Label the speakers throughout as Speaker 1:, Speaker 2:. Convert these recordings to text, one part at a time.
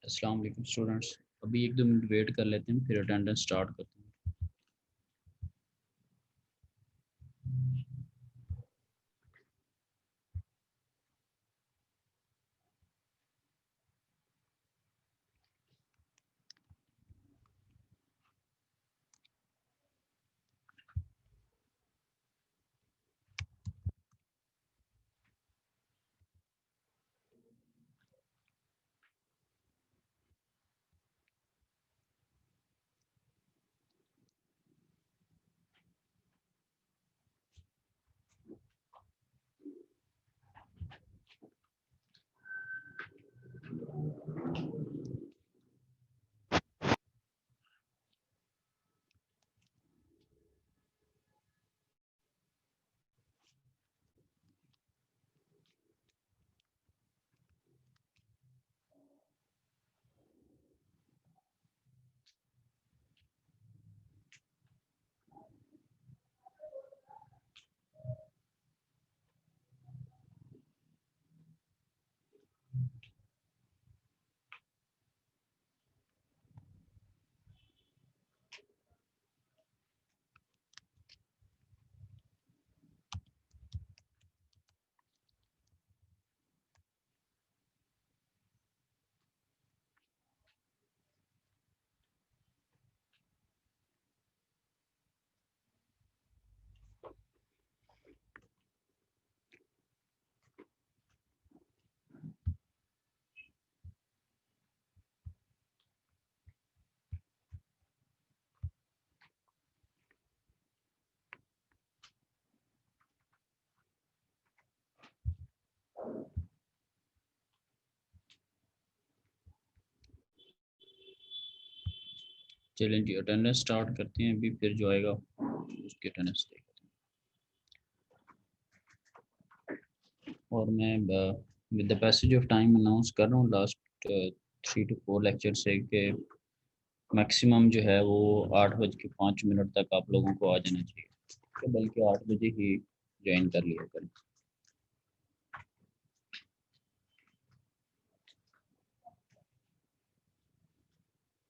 Speaker 1: अस्सलाम वालेकुम स्टूडेंट्स। अभी 1-2 मिनट वेट कर लेते हैं, फिर अटेंडेंस स्टार्ट करते हैं। चलें जी, अटेंडेंस स्टार्ट करते हैं। अभी फिर जो आएगा उसकी अटेंडेंस देखते हैं। और मैं with the passage of time announce कर रहा हूँ लास्ट 3 to 4 लेक्चर से कि मैक्सिमम जो है वो 8:05 तक आप लोगों को आ जाना चाहिए, तो बल्कि 8 बजे ही ज्वाइन कर लिया करें।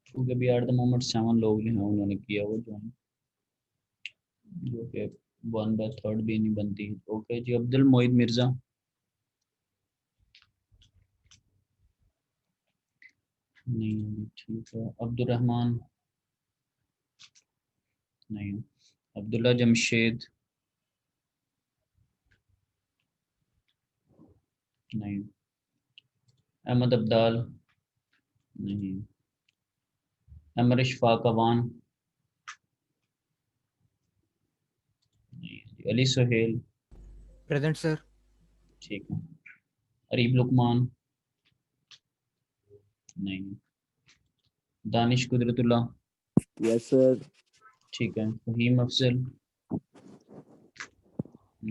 Speaker 1: क्योंकि अभी एट द मोमेंट 7 लोग जो हैं उन्होंने किया वो ज्वाइन, जो कि 1/3 भी नहीं बनती। ओके जी, अब्दुल मोइद मिर्ज़ा नहीं है, ठीक है। अब्दुल रहमान नहीं। अब्दुल्ला जमशेद नहीं। अहमद अब्दाल नहीं। अमर इशफाक अवान नहीं। Ali Suhail
Speaker 2: present sir.
Speaker 1: ठीक है। अरीब लुकमान नहीं। Danish Qudratullah
Speaker 3: yes sir.
Speaker 1: ठीक है। फहीम अफजल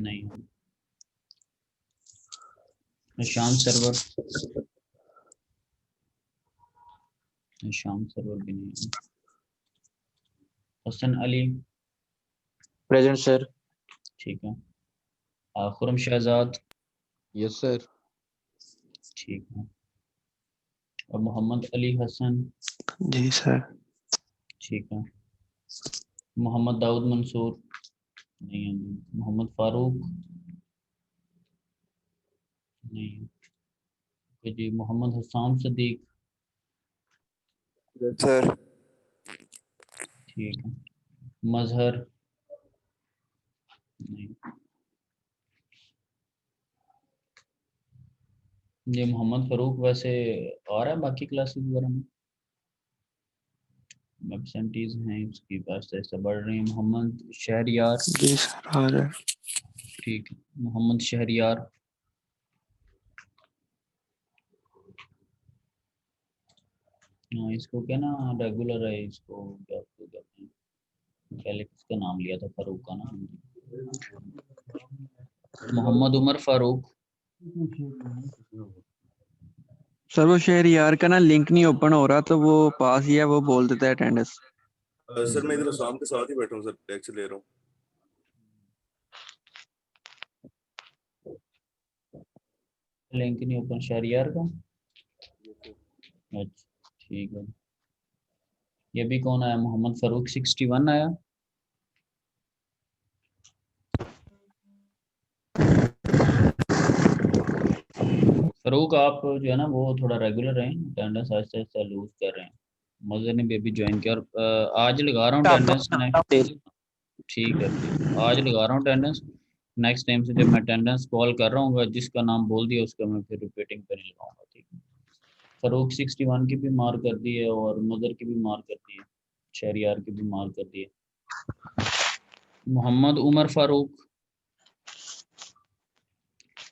Speaker 1: नहीं। निशान सरवर निशान सरवर भी नहीं। Hasan Ali
Speaker 3: present sir.
Speaker 1: ठीक है। Khurram Shahzad
Speaker 3: yes sir.
Speaker 1: ठीक है। और मोहम्मद अली हसन
Speaker 3: जी सर।
Speaker 1: ठीक है। मोहम्मद दाऊद मंसूर नहीं है जी। मोहम्मद फारूक नहीं है। ओके जी। Mohammad Hasan Sadiq
Speaker 3: yes sir.
Speaker 1: ठीक है। मजहर नहीं। ये मोहम्मद फारूक वैसे आ रहा है बाकी क्लासेस वगैरह में? एब्सेंटीज हैं उसकी पास ऐसा बढ़ रही है। मोहम्मद शहरियार
Speaker 3: जी सर आ रहा है।
Speaker 1: ठीक है। मोहम्मद शहरियार हाँ, इसको क्या ना रेगुलर है, इसको क्या कहते हैं, पहले किसका नाम लिया था, फारूक का नाम। मोहम्मद उमर फारूक
Speaker 4: सर वो शहरियार का ना लिंक नहीं ओपन हो रहा, तो वो पास ही है, वो बोल देता है अटेंडेंस।
Speaker 5: सर मैं इधर शाम के साथ ही बैठा हूँ सर, लेक्चर ले रहा हूँ।
Speaker 1: लिंक नहीं ओपन शहरियार का। अच्छा ठीक है, ये भी कौन आया? मोहम्मद फारूक 61 आया। फारूक आप जो है ना वो थोड़ा रेगुलर रहें, अटेंडेंस आहिस्ता आहिस्ता लूज कर रहे हैं। मज़र ने भी अभी ज्वाइन किया और आज लगा रहा हूँ अटेंडेंस। ठीक है, आज लगा रहा हूँ अटेंडेंस। नेक्स्ट टाइम से जब मैं अटेंडेंस कॉल कर रहा हूँ, जिसका नाम बोल दिया उसका मैं फिर रिपीटिंग पे नहीं लगाऊंगा। ठीक है, फारूक 61 की भी मार कर दी है और मदर की भी मार कर दी है, शहरियार की भी मार कर दी है। मोहम्मद उमर फारूक,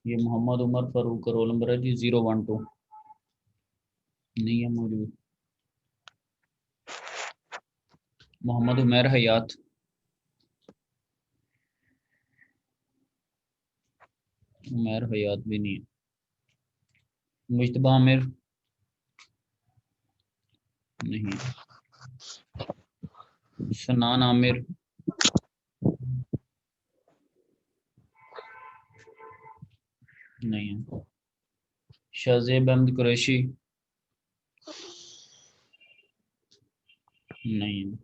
Speaker 1: ये मोहम्मद उमर फारूक का रोल नंबर है जी 012, नहीं है मौजूद। मोहम्मद उमर हयात, उमर हयात भी नहीं है। मुश्तबा आमिर नहीं है। शनान आमिर नहीं है। शाहजेब अहमद कुरैशी नहीं है।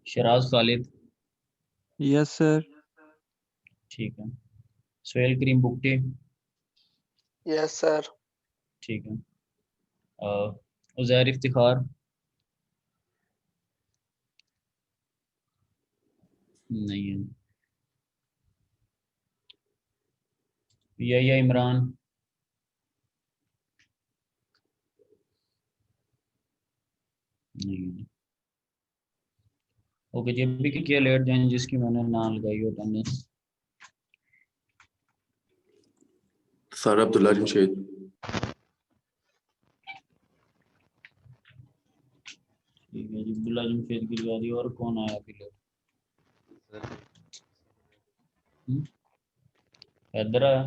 Speaker 1: Sharaj Khalid
Speaker 4: yes sir.
Speaker 1: ठीक है। सुहेल करीम बुकटी
Speaker 3: यस सर।
Speaker 1: ठीक है। उजैर इफ्तिखार नहीं है। या इमरान नहीं है। ओके जी, अभी किया लेट जाए जिसकी मैंने नाम लगाई हो अटेंडेंस।
Speaker 5: सर अब्दुल्ला जमशेद।
Speaker 1: ठीक है जी, अब्दुल्ला जमशेद की लगा दी। और कौन आया अभी लेट? हैदर आया,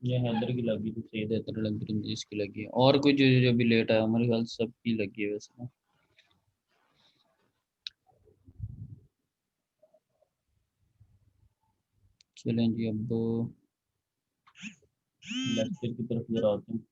Speaker 1: ये हैदर की लगी तो सही, हैदर लग रही इसकी लगी है। और कोई जो जो भी लेट आया हमारे ख्याल सब की लगी है वैसे ना। चलें जी, अब लेक्चर की तरफ जरा आते हैं।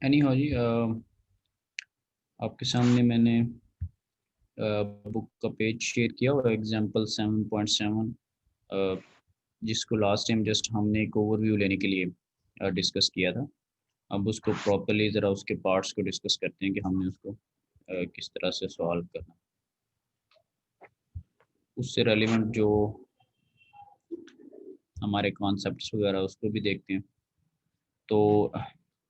Speaker 1: एनी हो जी, आपके सामने मैंने बुक का पेज शेयर किया हुआ एग्जाम्पल 7.7, जिसको लास्ट टाइम जस्ट हमने एक ओवरव्यू लेने के लिए डिस्कस किया था। अब उसको प्रॉपरली ज़रा उसके पार्ट्स को डिस्कस करते हैं कि हमने उसको किस तरह से सॉल्व करना। उससे रेलिवेंट जो हमारे कॉन्सेप्ट्स वगैरह उसको भी देखते हैं। तो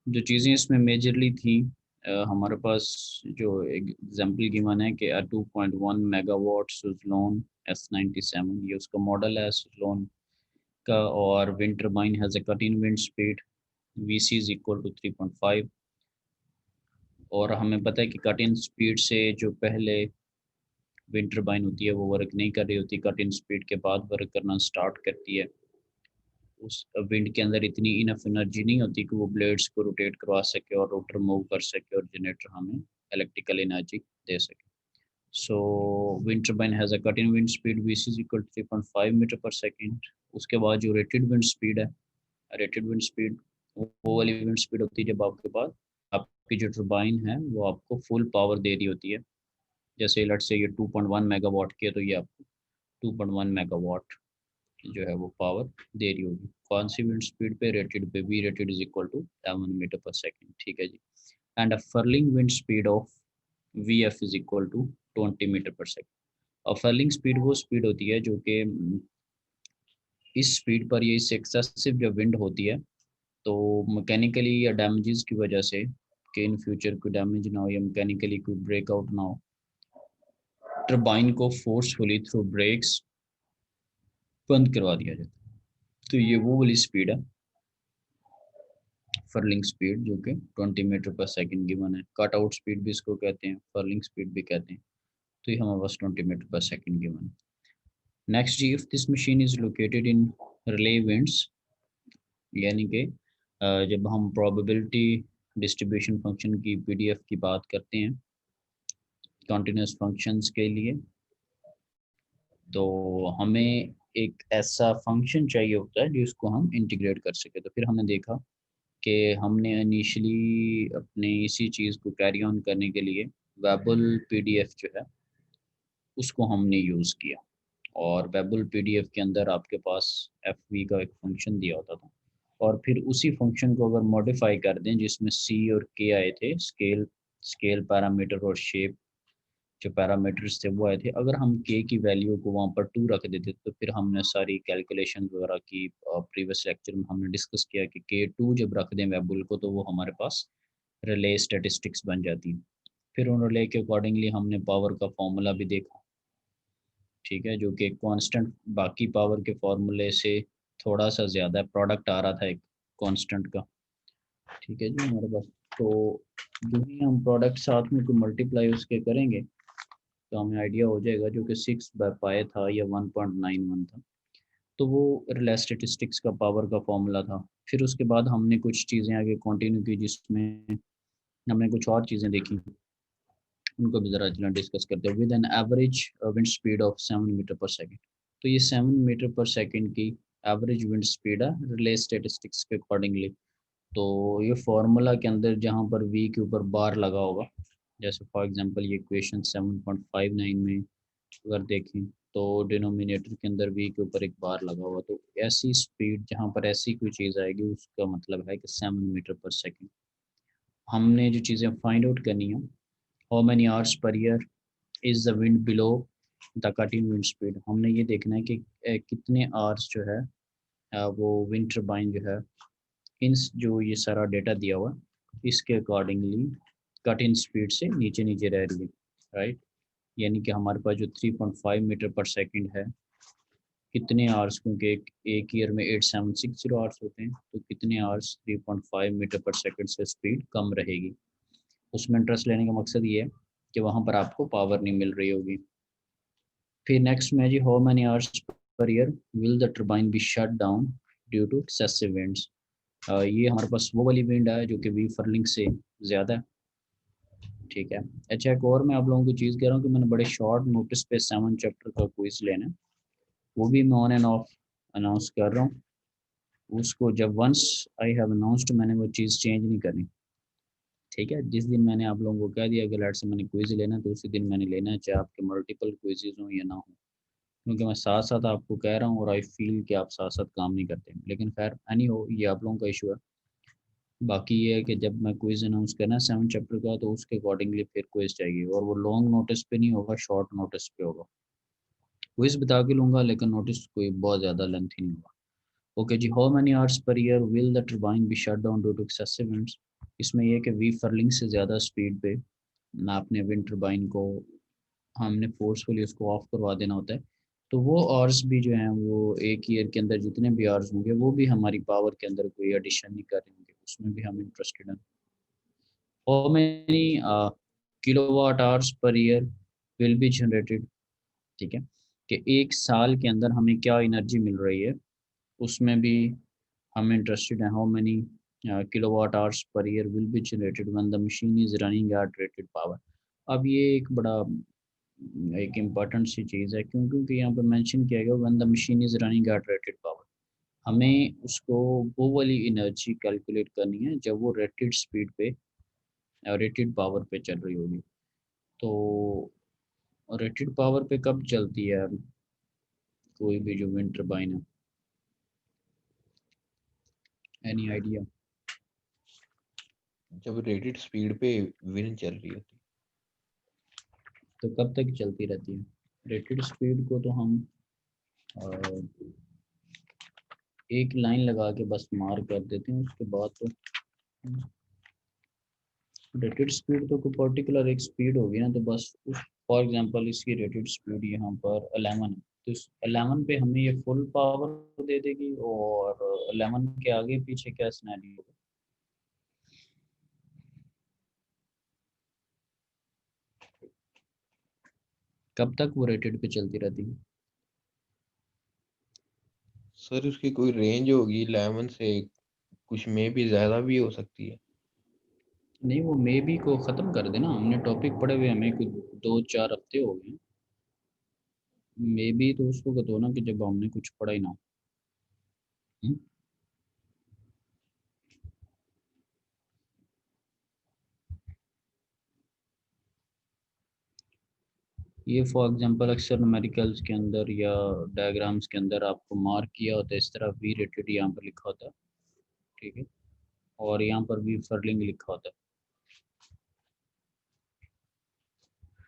Speaker 1: जो चीज़ें इसमें मेजरली थी, हमारे पास जो एग्जांपल गिवन है कि 2.1 मेगावाट सुज़लोन S97, ये उसका मॉडल है सुज़लोन का। और wind turbine has a cut in wind speed VC is equal to 3.5। और हमें पता है कि कट इन स्पीड से जो पहले विंड टर्बाइन होती है वो वर्क नहीं कर रही होती, कट इन स्पीड के बाद वर्क करना स्टार्ट करती है। उस विंड के अंदर इतनी इनफ एनर्जी नहीं होती कि वो ब्लेड्स को रोटेट करवा सके और रोटर मूव कर सके और जनरेटर हमें इलेक्ट्रिकल एनर्जी दे सके। So wind turbine has a cut in wind speed VC is equal to 3.5 metre per second. उसके बाद जो रेटेड विंड स्पीड है, रेटेड विंड स्पीड वो वाली विंड स्पीड होती है जब आपके पास आपकी जो टर्बाइन है वो आपको फुल पावर दे रही होती है। जैसे लेट्स से ये 2.1 मेगावाट की है तो ये आपको 2.1 मेगावाट जो है वो पावर दे रही होगी। कौन सी विंड स्पीड पे? रेटेड पे। V rated is equal to 7 metre per second. ठीक है जी। And a furling wind speed of VF is equal to 20 metre per second. और फर्लिंग स्पीड वो स्पीड होती है जो कि इस स्पीड पर ये इससे एक्सेसिव जब विंड होती है तो मैकेनिकली या डैमेजेस की वजह से, कि इन फ्यूचर कोई डैमेज ना हो या मैकेनिकली कोई ब्रेकआउट ना हो, टर्बाइन को फोर्सफुली थ्रू ब्रेक्स बंद करवा दिया जाता है। तो ये वो वाली स्पीड है फर्लिंग स्पीड जो कि 20 मीटर पर सेकंड गिवन है। कट आउट स्पीड भी इसको कहते हैं, फर्लिंग स्पीड भी कहते हैं। तो ये हमारे पास 20 मीटर पर सेकंड गिवन है। नेक्स्ट जी, if this machine is located in Rayleigh winds, यानी कि जब हम प्रोबेबिलिटी डिस्ट्रीब्यूशन फंक्शन की पीडीएफ की बात करते हैं कंटिन्यूस फंक्शंस के लिए, तो हमें एक ऐसा फंक्शन चाहिए होता है जिसको हम इंटीग्रेट कर सके। तो फिर हमने देखा कि हमने इनिशियली अपने इसी चीज़ को कैरी ऑन करने के लिए वेबल पीडीएफ जो है उसको हमने यूज़ किया, और वेबल पीडीएफ के अंदर आपके पास एफवी का एक फंक्शन दिया होता था, और फिर उसी फंक्शन को अगर मॉडिफाई कर दें जिसमें सी और के आए थे, स्केल स्केल पैरामीटर और शेप जो पैरामीटर्स थे वो आए थे, अगर हम के की वैल्यू को वहाँ पर 2 रख देते तो फिर हमने सारी कैलकुलेशन वगैरह की प्रीवियस लेक्चर में हमने डिस्कस किया कि के 2 जब रख दें वेरिएबल को तो वो हमारे पास रिले स्टैटिस्टिक्स बन जाती है। फिर उन रिले के अकॉर्डिंगली हमने पावर का फॉर्मूला भी देखा, ठीक है, जो कि कांस्टेंट बाकी पावर के फार्मूले से थोड़ा सा ज़्यादा प्रोडक्ट आ रहा था एक कांस्टेंट का, ठीक है जी हमारे पास। तो जो ही हम प्रोडक्ट साथ में कोई मल्टीप्लाई उसके करेंगे तो हमें आइडिया हो जाएगा, जो कि 6/π था या 1.91 था। तो वो रिले स्टैटिस्टिक्स का पावर का फॉर्मूला था। फिर उसके बाद हमने कुछ चीज़ें आगे कंटिन्यू की जिसमें हमने कुछ और चीज़ें देखी, उनको भी ज़रा चलें डिस्कस करते हैं। With an average wind speed of 7 metre per second, तो ये 7 मीटर पर सेकंड की एवरेज विंड स्पीड है रिले स्टैटिस्टिक्स के अकॉर्डिंगली। तो ये फार्मूला के अंदर जहाँ पर वी के ऊपर बार लगा होगा, जैसे फॉर एग्जांपल ये इक्वेशन 7.59 में अगर देखें तो डिनोमिनेटर के अंदर वी के ऊपर एक बार लगा हुआ, तो ऐसी स्पीड जहाँ पर ऐसी कोई चीज़ आएगी उसका मतलब है कि 7 मीटर पर सेकंड। हमने जो चीज़ें फाइंड आउट करनी है, how many hours per year is the wind below the cutting wind speed, हमने ये देखना है कि कितने आवर्स जो है वो विंड टरबाइन जो है इन जो ये सारा डेटा दिया हुआ इसके अकॉर्डिंगली कट इन स्पीड से नीचे नीचे रह रही है, राइट। यानी कि हमारे पास जो 3.5 मीटर पर सेकंड है, कितने आवर्स, क्योंकि एक ईयर में 8760 आवर्स होते हैं, तो कितने आवर्स 3.5 मीटर पर सेकंड से स्पीड कम रहेगी। उसमें इंटरेस्ट लेने का मकसद ये है कि वहाँ पर आपको पावर नहीं मिल रही होगी। फिर नेक्स्ट में जी, how many hours per year will the turbine be shut down due to excessive winds, ये हमारे पास वो वाली विंड है जो कि वी फर्लिंग से ज़्यादा है, ठीक है। अच्छा, एक और मैं आप लोगों को चीज़ कह रहा हूँ कि मैंने बड़े शॉर्ट नोटिस पे 7 चैप्टर का क्विज लेना है, वो भी मैं ऑन एंड ऑफ अनाउंस कर रहा हूँ। उसको जब वंस आई हैव अनाउंस्ड मैंने वो चीज़ चेंज नहीं करनी, ठीक है। जिस दिन मैंने आप लोगों को कह दिया कि लेट से मैंने क्विज लेना तो उसी दिन मैंने लेना है, चाहे आपके मल्टीपल क्विजेज हों या ना हो, क्योंकि मैं साथ साथ आपको कह रहा हूँ और आई फील कि आप साथ साथ काम नहीं करते, लेकिन खैर एनी हो, ये आप लोगों का इशू है। बाकी ये है कि जब मैं क्विज अनाउंस करना है 7 चैप्टर का तो उसके अकॉर्डिंगली फिर क्विज चाहिए, और वो लॉन्ग नोटिस पे नहीं होगा, शॉर्ट नोटिस पे होगा। क्विज बता के लूँगा लेकिन नोटिस कोई बहुत ज़्यादा लेंथी नहीं होगा। ओके जी, how many hours per year will the turbine be shut down due to excessive winds, इसमें यह कि वी फर्लिंग से ज़्यादा स्पीड पे ना अपने विंड टरबाइन को हमने फोर्सफुली उसको ऑफ करवा देना होता है। तो वो आवर्स भी जो हैं वो एक ईयर के अंदर जितने भी आवर्स होंगे वो भी हमारी पावर के अंदर कोई एडिशन नहीं कर रहे होंगे, उसमें भी हम इंटरेस्टेड हैं। How many kilowatt hours per year will be generated, ठीक है, कि एक साल के अंदर हमें क्या एनर्जी मिल रही है, उसमें भी हम इंटरेस्टेड हैं। How many kilowatt hours per year will be generated when the machine is running at rated power. अब ये एक बड़ा एक इम्पॉर्टेंट सी चीज़ है, क्यों, क्योंकि यहाँ पे मेंशन किया गया when the machine is running at rated power, हमें उसको वो वाली एनर्जी कैलकुलेट करनी है जब वो रेटेड स्पीड पे रेटेड पावर पे चल रही होगी। तो रेटेड पावर पे कब चलती है कोई भी जो विंड टरबाइन है, एनी आइडिया?
Speaker 2: जब रेटेड स्पीड पे विंड चल रही होती।
Speaker 1: तो कब तक चलती रहती है? रेटेड स्पीड को तो हम एक लाइन लगा के बस मार कर देते हैं, उसके बाद तो रेटेड स्पीड तो कोई पर्टिकुलर एक स्पीड होगी ना, तो बस उस फॉर एग्जांपल इसकी रेटेड स्पीड यहाँ पर 11 है, तो इस 11 पे हमें ये फुल पावर दे देगी, और 11 के आगे पीछे क्या सिनेरियो होगा? कब तक वो रेटेड पे चलती रहती है?
Speaker 2: सर उसकी कोई रेंज होगी 11 से, कुछ में भी ज़्यादा भी हो सकती है।
Speaker 1: नहीं, वो मे बी को ख़त्म कर देना, हमने टॉपिक पढ़े हुए हमें कुछ 2-4 हफ्ते हो गए। मे बी तो उसको दो ना कि जब हमने कुछ पढ़ा ही ना। हम्म? ये फॉर एग्जांपल अक्सर न्यूमेरिकल्स के अंदर या डायग्राम्स के अंदर आपको मार्क किया होता है, इस तरह वी रेटेड यहाँ पर लिखा होता है, ठीक है, और यहाँ पर वी फर्लिंग लिखा होता है।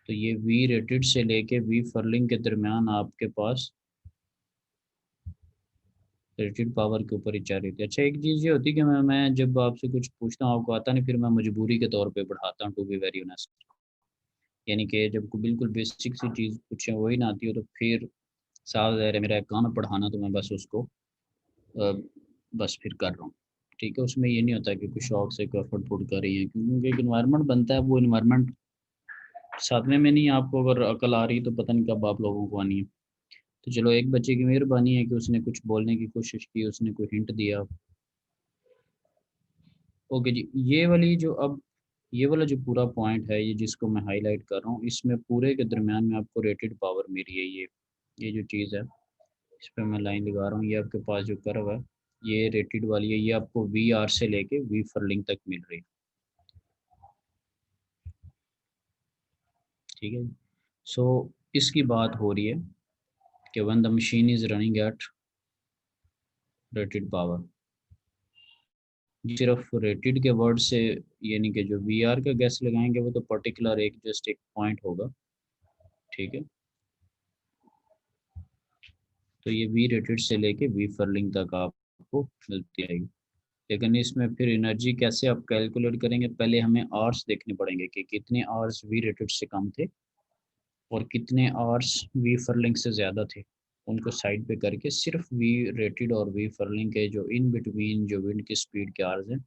Speaker 1: तो ये वी रेटेड से लेके वी फर्लिंग के दरमियान आपके पास रेटेड पावर के ऊपर ही जा रही थी। अच्छा, एक चीज़ ये होती है कि मैं जब आपसे कुछ पूछता हूँ आपको आता नहीं, फिर मैं मजबूरी के तौर पे बढ़ाता हूँ, टू बी वेरी ऑनेस्ट। यानी कि जब को बिल्कुल बेसिक सी चीज़ पूछे वही ना आती हो तो फिर साफ ज़ाहिर है मेरा काम है पढ़ाना, तो मैं बस उसको बस फिर कर रहा हूँ, ठीक है। उसमें ये नहीं होता कि कुछ शौक से कोई एफर्ट पुट कर रही है, क्योंकि एक इन्वायरमेंट बनता है, वो इन्वायरमेंट साधने में नहीं, आपको अगर अकल आ रही तो पता नहीं कब आप लोगों को आनी है। तो चलो, एक बच्चे की मेहरबानी है कि उसने कुछ बोलने की कोशिश की, उसने कोई हिंट दिया। ओके जी, ये वाला जो पूरा पॉइंट है, ये जिसको मैं हाईलाइट कर रहा हूँ, इसमें पूरे के दरमियान में आपको रेटेड पावर मिली है। ये जो चीज़ है, इस पर मैं लाइन लगा रहा हूँ, ये आपके पास जो कर्व है ये रेटेड वाली है, ये आपको वी आर से लेके वी फर्लिंग तक मिल रही है, ठीक है। सो इसकी बात हो रही है कि when the machine is running at rated power, सिर्फ रेटेड के वर्ड से यानी कि जो वी आर का गैस लगाएंगे वो तो पर्टिकुलर एक जस्ट एक पॉइंट होगा, ठीक है। तो ये वी रेटेड से लेके वी फर्लिंग तक आपको मिलती रहेगी। लेकिन इसमें फिर एनर्जी कैसे आप कैलकुलेट करेंगे, पहले हमें आवर्स देखने पड़ेंगे कि कितने आवर्स वी रेटेड से कम थे और कितने आवर्स वी फर्लिंग से ज़्यादा थे। उनको साइड पे करके सिर्फ वी रेटेड और वी फर्लिंग के जो इन बिटवीन जो विंड की स्पीड के आवर्स हैं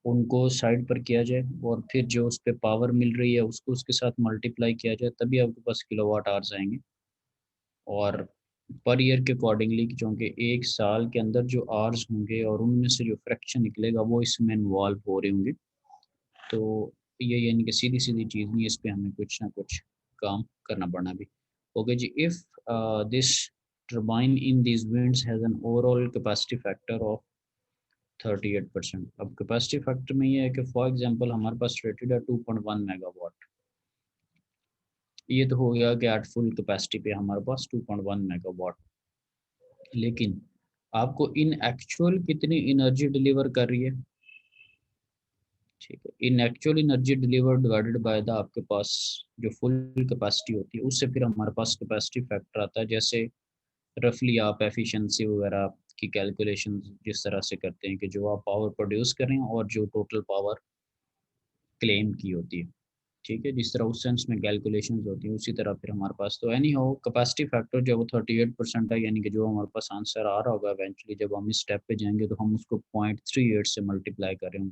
Speaker 1: उनको साइड पर किया जाए, और फिर जो उस पर पावर मिल रही है उसको उसके साथ मल्टीप्लाई किया जाए, तभी आपके पास किलोवाट आवर्स आएंगे। और पर ईयर के अकॉर्डिंगली, क्योंकि एक साल के अंदर जो आवर्स होंगे और उनमें से जो फ्रैक्शन निकलेगा वो इसमें इन्वॉल्व हो रहे होंगे। तो ये यानी कि सीधी सीधी चीज़ नहीं, इस पे हमें कुछ ना कुछ काम करना पड़ना भी। ओके जी, if this turbine in this winds has an overall capacity factor of 38%। अब कैपेसिटी फैक्टर में ये है कि फॉर एग्जांपल हमारे पास रेटेड है 2.1 मेगावाट, ये तो हो गया कि एट फुल कैपेसिटी पे हमारे पास 2.1 मेगावाट, लेकिन आपको इन एक्चुअल कितनी एनर्जी डिलीवर कर रही है, ठीक है। इन actual energy deliver divided by the आपके पास जो फुल कैपेसिटी होती है, उससे फिर हमारे पास कैपेसिटी फैक्टर आता है। जैसे रफली आप एफिशिएंसी वगैरह की कैलकुलेशन जिस तरह से करते हैं कि जो आप पावर प्रोड्यूस कर रहे हैं और जो टोटल पावर क्लेम की होती है, ठीक है, जिस तरह उस सेंस में कैलकुलेशंस होती हैं उसी तरह फिर हमारे पास तो एनी हो कैपेसिटी फैक्टर जो वो 38% है, यानी कि जो हमारे पास आंसर आ रहा होगा इवेंचुअली जब हम इस स्टेप पे जाएंगे तो हम उसको 0.38 से मल्टीप्लाई करेंगे।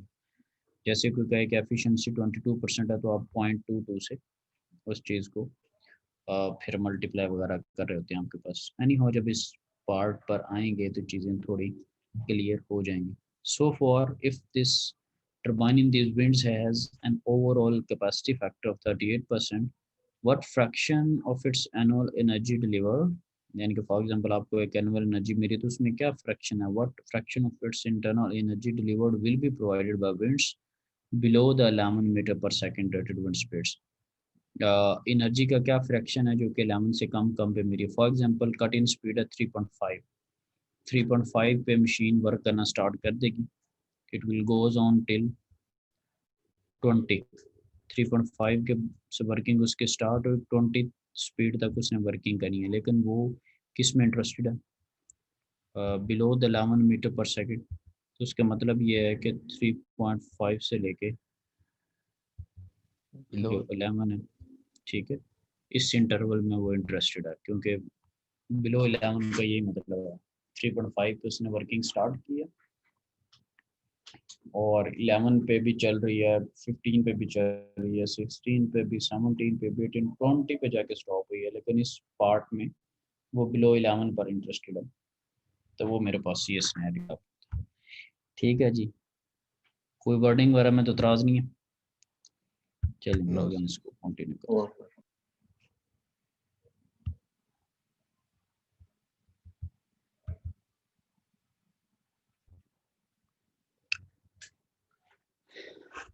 Speaker 1: जैसे कोई कहे कि एफिशिएंसी 22% है तो आप 0.22 से उस चीज़ को फिर मल्टीप्लाई वगैरह कर रहे होते हैं आपके पास। एनी हो जब इस पार्ट पर आएंगे तो चीज़ें थोड़ी क्लियर हो जाएंगी। So for if this turbine in these winds has an overall capacity factor of 38%, what fraction of its annual energy delivered, यानी कि फॉर एग्जांपल आपको एक एनुअल एनर्जी मिली तो उसमें क्या फ्रैक्शन है, what fraction of its internal energy delivered will be provided by winds below the 11 metre per second rated wind speeds. Energy का क्या फ्रैक्शन है जो कि 11 से कम पे मिली। For example cut in speed है 3.5 पे मशीन वर्क करना स्टार्ट कर देगी, it will goes on till 20, 3.5 के से वर्किंग उसके स्टार्ट हुई, 20 स्पीड तक उसने वर्किंग करनी है, लेकिन वो किस में इंटरेस्टेड है, below the 11 metre per second. तो उसका मतलब ये है कि 3.5 से लेके
Speaker 2: बिलो
Speaker 1: जो 11 है, ठीक है, इस इंटरवल में वो इंटरेस्टेड है, क्योंकि बिलो 11 का यही मतलब है। 3.5 पे उसने वर्किंग स्टार्ट किया और 11 पे भी चल रही है, 15 पे भी चल रही है, 16 पे भी, 17 पे भी, 18, 20 पे जाके स्टॉप हुई है, लेकिन इस पार्ट में वो बिलो 11 पर इंटरेस्टेड है। तो वो मेरे पास ये सिनेरियो। ठीक है जी, कोई वर्डिंग वगैरह में तो इतराज नहीं है। चलिए
Speaker 2: No,
Speaker 1: अब हम इसको कंटिन्यू करते हैं।
Speaker 2: और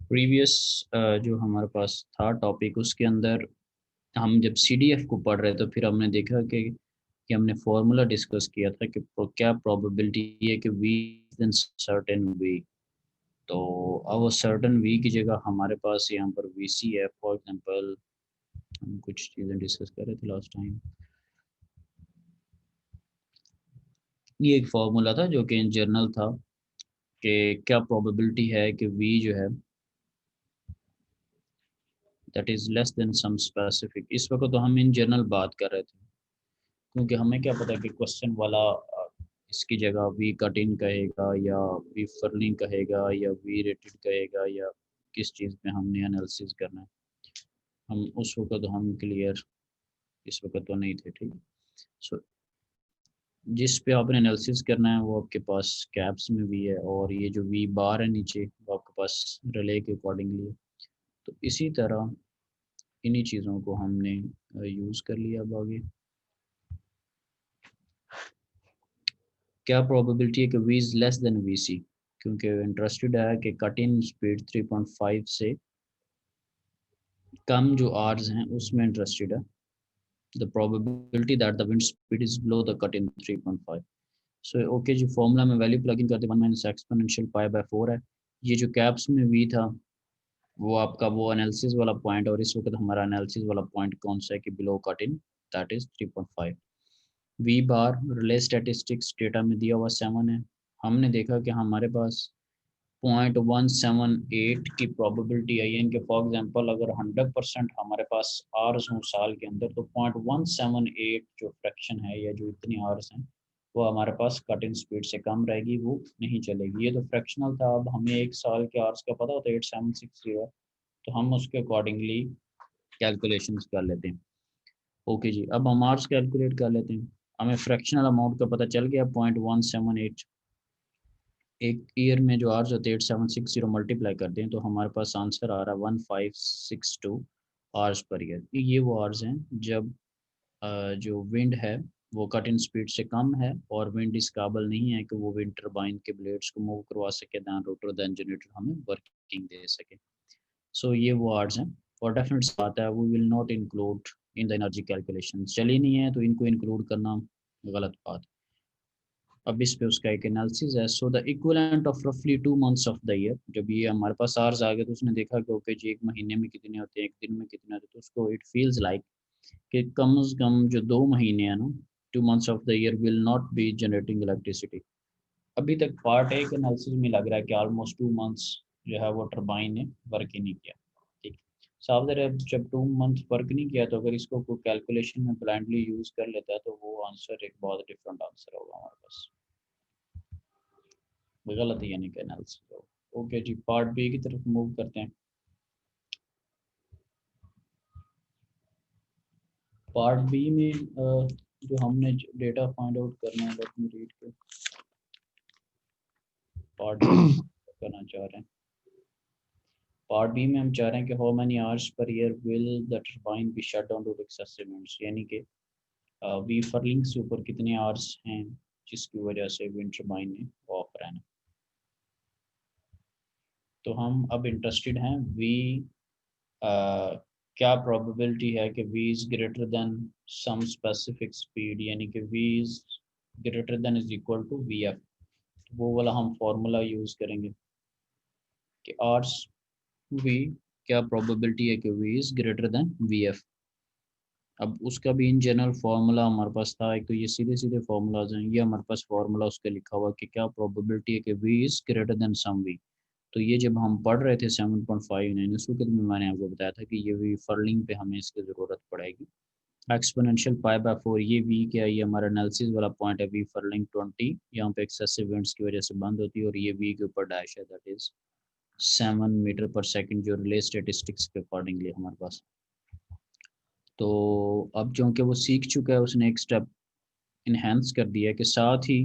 Speaker 1: प्रीवियस जो हमारे पास था टॉपिक, उसके अंदर हम जब CDF को पढ़ रहे तो फिर हमने देखा कि हमने फॉर्मूला डिस्कस किया था कि क्या प्रोबेबिलिटी है कि वी देन सर्टेन वी। तो अब वो सर्टेन वी की जगह हमारे पास यहाँ पर VC है। फॉर एग्जांपल हम कुछ चीज़ें डिस्कस कर रहे थे लास्ट टाइम। ये एक फॉर्मूला था जो कि इन जनरल था कि क्या प्रोबेबिलिटी है कि V जो है that is less than some specific. इस वक्त तो हम इन जनरल बात कर रहे थे, क्योंकि हमें क्या पता कि क्वेश्चन वाला इसकी जगह वी कट इन कहेगा या वी फर्लिंग कहेगा या वी रेटेड कहेगा या किस चीज़ में हमने एनालिसिस करना है। हम उस वक्त तो हम क्लियर इस वक्त तो नहीं थे। ठीक है, सो जिस पे आपने एनालिसिस करना है वो आपके पास कैप्स में भी है, और ये जो वी बार है नीचे वो आपके पास रिले के अकॉर्डिंगली है। तो इसी तरह इन्हीं चीज़ों को हमने यूज़ कर लिया। अब आगे क्या प्रोबेबिलिटी है कि V is less then VC, क्योंकि इंटरेस्टेड है कि कट इन स्पीड 3.5 से कम जो आर्स हैं उसमें इंटरेस्टेड है। The probability that the wind speed is below the cut in 3.5। So okay जी, फॉर्मूला में वैल्यू प्लग इन करते 1 माइनस एक्सपोनेंशियल पाई बाय 4 है। ये जो कैप्स में V था वो आपका वो एनालिसिस वाला पॉइंट, और इस वक्त हमारा एनालिसिस वाला पॉइंट कौन सा है कि below cut in, that is 3.5। V bar relay statistics data में दिया हुआ 7 है। हमने देखा कि हमारे पास 0.178 की प्रोबेबिलिटी है, यानी कि फॉर एग्जांपल अगर 100% हमारे पास आवर्स हों साल के अंदर तो 0.178 जो फ्रैक्शन है या जो इतनी आवर्स हैं वो हमारे पास कटिंग स्पीड से कम रहेगी, वो नहीं चलेगी। ये तो फ्रैक्शनल था। अब हमें एक साल के आवर्स का पता होता है 8760 है, तो हम उसके अकॉर्डिंगली कैलकुलेशंस कर लेते हैं। ओके जी, अब हम आवर्स कैलकुलेट कर लेते हैं। हमें फ्रैक्शनल अमाउंट का पता चल गया 0.178। एक ईयर में जो आवर्स होते हैं 8760 मल्टीप्लाई करते हैं तो हमारे पास आंसर आ रहा है 1562 आवर्स पर ईयर। ये वो आवर्स हैं जब जो विंड है वो कट इन स्पीड से कम है और विंड इस काबल नहीं है कि वो विंड टरबाइन के ब्लेड्स को मूव करवा सके, दैन रोटर दैन जनरेटर हमें वर्किंग दे सके। सो ये वो आवर्स हैं, और डेफिनेट बात है we will not include in the energy calculation. चली नहीं है तो इनको इंक्लूड करना गलत बात। अब इस पे उसका एक एनालिसिस है। सो द इक्विवेलेंट ऑफ रफली 2 मंथ्स ऑफ द ईयर, जब ये हमारे पास आवर्स आ गए तो उसने देखा कि ओके जी एक महीने में कितने होते हैं, एक दिन में कितने होते हैं, तो उसको इट फील्स लाइक कि कम से कम जो 2 महीने हैं ना, 2 months of the year will not be generating electricity. अभी तक पार्ट ए के एनालिसिस में लग रहा है कि ऑलमोस्ट 2 मंथ्स जो है वो टरबाइन ने वर्क ही नहीं किया। ठीक, साफ है जब 2 मंथ वर्क नहीं किया तो अगर इसको कोई कैलकुलेशन में ब्लाइंडली यूज कर लेता है तो वो आंसर एक बहुत डिफरेंट आंसर होगा हमारे पास, गलत है यानी कि एनालिसिस होगा। ओके जी, पार्ट बी की तरफ मूव करते हैं। पार्ट बी में जो हमने डेटा फाइंड आउट करना है, लेट मी रीड के पार्ट बी करना चाह रहे हैं। पार्ट बी में हम चाह रहे हैं कि how many hours per year will the turbine be shut down due to excessive winds, यानी कि वी फर्लिंग से ऊपर कितने आवर्स हैं जिसकी वजह से विंड टरबाइन ने ऑफ रहना। तो हम अब इंटरेस्टेड हैं वी क्या प्रोबेबिलिटी है कि v is greater than some specific speed, यानी कि v is greater than is equal to vf। वो वाला हम फॉर्मूला यूज करेंगे कि आर्स v, क्या प्रोबेबिलिटी है कि v is greater then vf। अब उसका भी इन जनरल फार्मूला हमारे पास था, एक तो ये सीधे सीधे फार्मूलाज हैं, ये हमारे पास फार्मूला उसके लिखा हुआ कि क्या प्रोबेबिलिटी है कि v is greater than some v। तो ये जब हम पढ़ रहे थे 7.59 उस वक्त में मैंने आपको बताया था कि ये वी फर्लिंग पे हमें इसकी ज़रूरत पड़ेगी। एक्सपोनेंशियल पाई बाय 4, ये वी क्या है, ये हमारा एनालिसिस वाला पॉइंट है। वी फर्लिंग 20 यहाँ पे एक्सेसिव विंड्स की वजह से बंद होती है, और ये वी के ऊपर डैश है, that is 7 metre per second जो रिले स्टेटिस्टिक्स के अकॉर्डिंगली हमारे पास। तो अब चूँकि वो सीख चुका है उसने एक स्टेप इन्हेंस कर दिया कि साथ ही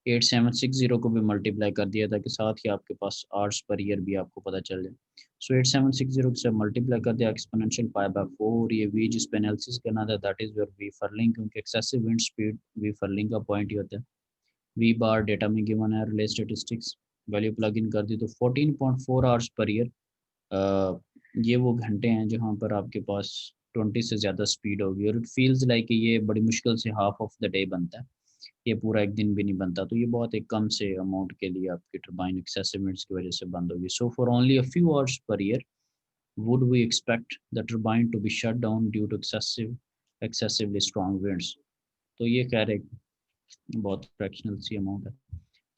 Speaker 1: 8760 को भी मल्टीप्लाई कर दिया ताकि साथ ही आपके पास आवर्स पर ईयर भी आपको पता चल जाए। सो 8760 से मल्टीप्लाई कर दिया एक्सपोनेंशियल पाई बाय 4, ये वी जिस पे एनालिसिस करना था दैट इज योर वी फर्लिंग, क्योंकि एक्सेसिव विंड स्पीड वी फर्लिंग का पॉइंट ही होता है। वी बार डेटा में गिवन है, रिले स्टेटिस्टिक्स वैल्यू प्लग इन कर दी तो 14.4 आवर्स पर ईयर, ये वो घंटे हैं जहाँ पर आपके पास 20 से ज़्यादा स्पीड होगी, और इट फील्स लाइक ये बड़ी मुश्किल से हाफ ऑफ द डे बनता है, ये पूरा एक दिन भी नहीं बनता। तो ये बहुत एक कम से अमाउंट के लिए आपकी टरबाइन एक्सेसिव विंड्स की वजह से बंद होगी। So for only a few hours per year would we expect the turbine to be shut down due to excessively strong winds। तो ये कह रहे बहुत फ्रैक्शनल सी अमाउंट है।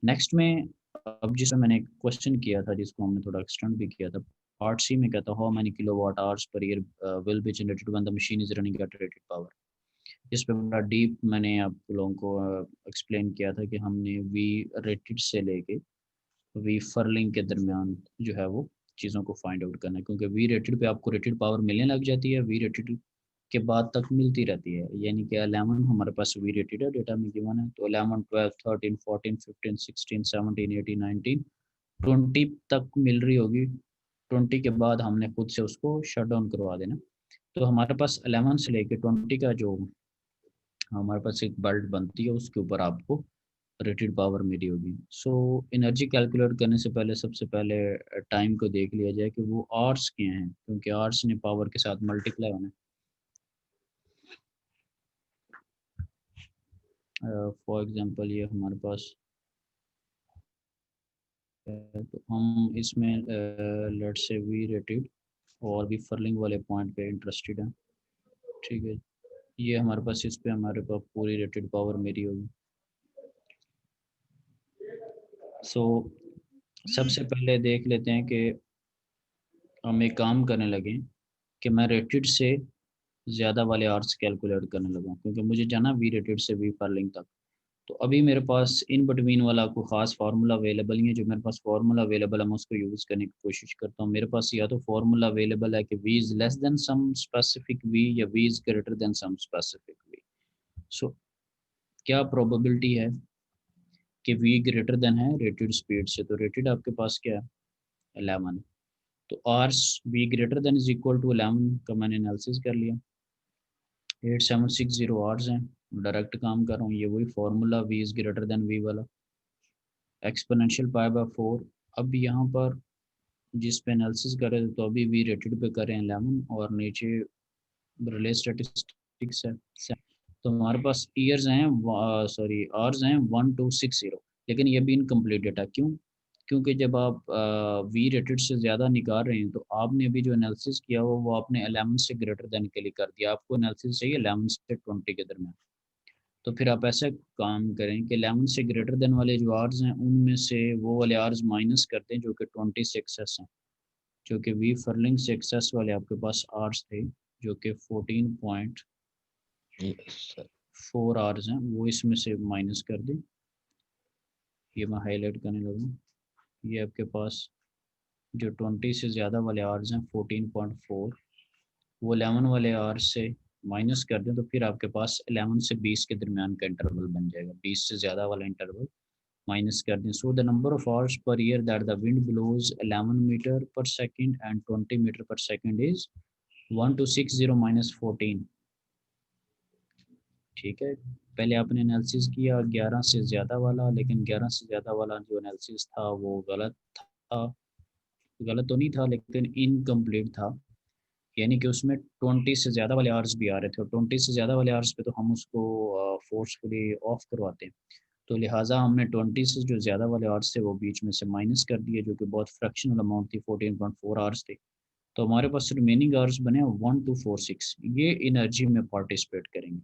Speaker 1: नेक्स्ट में अब जिसमें मैंने एक क्वेश्चन किया था जिसको हमने थोड़ा एक्सटेंड भी किया था, पार्ट सी में कहता how many kilowatt hours per year will be generated when the machine is running at rated power. इस पे बड़ा डीप मैंने आप लोगों को एक्सप्लेन किया था कि हमने वी रेटेड से लेके वी फर्लिंग के दरमियान जो है वो चीज़ों को फाइंड आउट करना है, क्योंकि वी रेटेड पे आपको रेटेड पावर मिलने लग जाती है, वी रेटेड के बाद तक मिलती रहती है, यानी कि 11 हमारे पास वी रेटेड है, डेटा में गिवन है, तो 11 12 13 14 15 16 17 18 19 20 तक मिल रही होगी। 20 के बाद हमने खुद से उसको शट डाउन करवा देना। तो हमारे पास 11 से लेके 20 का जो हमारे पास एक बेल्ट बनती है उसके ऊपर आपको रेटेड पावर मिली होगी। सो एनर्जी कैलकुलेट करने से पहले सबसे पहले टाइम को देख लिया जाए कि वो आवर्स क्या हैं, क्योंकि आवर्स ने पावर के साथ मल्टीप्लाई होना है। फॉर एग्जांपल ये हमारे पास तो हम इसमें लेट से वी रेटेड और वी फर्लिंग वाले पॉइंट पे इंटरेस्टेड हैं, ठीक है। ये हमारे पास इस पे हमारे पास पूरी रेटेड पावर मेरी होगी। सो सबसे पहले देख लेते हैं कि हम एक काम करने लगे कि मैं रेटेड से ज़्यादा वाले आवर्स कैलकुलेट करने लगा, क्योंकि मुझे जाना वी रेटेड से वी फर्लिंग तक। तो अभी मेरे पास इन बिटवीन वाला कोई ख़ास फार्मूला अवेलेबल नहीं है, जो मेरे पास फार्मूला अवेलेबल है मैं उसको यूज़ करने की कोशिश करता हूँ। मेरे पास या तो फार्मूला अवेलेबल है कि v is less than some specific v या v is greater than some specific v। सो क्या प्रोबेबिलिटी है कि v ग्रेटर देन है रेटेड स्पीड से, तो रेटेड आपके पास क्या है 11, तो ours v greater than is equal to 11 का मैंने एनालिसिस कर लिया। 8760 आवर्स हैं, डायरेक्ट काम कर रहा हूँ, ये वही formula v is greater then v वाला, एक्सपोनेंशियल पाई बाय 4। अब यहाँ पर जिस पे एनालिसिस कर रहे थे तो अभी वी रेटेड पे करें 11 और नीचे रिले स्टैटिस्टिक्स है। तो हमारे पास ईयर्स हैं सॉरी आवर्स हैं 1260, लेकिन ये भी इनकम्प्लीट डेटा। क्यों? क्योंकि जब आप वी रेटेड से ज़्यादा निकाल रहे हैं तो आपने अभी जो एनालिसिस किया वो आपने 11 से ग्रेटर देन के लिए कर दिया, आपको एनालिसिस चाहिए 11 से 20 के दरमियान। तो फिर आप ऐसा काम करें कि 11 से ग्रेटर देन वाले जो आवर्स हैं उनमें से वो वाले आवर्स माइनस करते हैं जो कि 20 से एक्सेस हैं, जो कि वी फर्लिंग से एक्सेस वाले आपके पास आवर्स थे जो कि 14.4 आवर्स हैं, वो इसमें से माइनस कर दें। ये मैं हाईलाइट करने लगूँ, ये आपके पास जो 20 से ज़्यादा वाले आवर्स हैं 14.4, वो 11 वाले आवर्स से माइनस कर दें तो फिर आपके पास 11 से 20 के दरमियान का इंटरवल बन जाएगा, 20 से ज़्यादा वाला इंटरवल माइनस कर दें। So the number of hours per year that the wind blows 11 metre per second and 20 metre per second is 1260 minus 14, ठीक है। पहले आपने एनालिसिस किया 11 से ज़्यादा वाला, लेकिन 11 से ज़्यादा वाला जो एनालिसिस था वो गलत था, गलत तो नहीं था लेकिन इनकम्प्लीट था, यानी कि उसमें 20 से ज़्यादा वाले आवर्स भी आ रहे थे और 20 से ज़्यादा वाले आवर्स पे तो हम उसको फोर्सफुली ऑफ करवाते हैं। तो लिहाजा हमने 20 से जो ज़्यादा वाले आवर्स थे वो बीच में से माइनस कर दिए, जो कि बहुत फ्रैक्शनल अमाउंट थी, 14.4 आवर्स थे। तो हमारे पास रिमेनिंग आवर्स बने 1246, ये एनर्जी में पार्टिसिपेट करेंगे।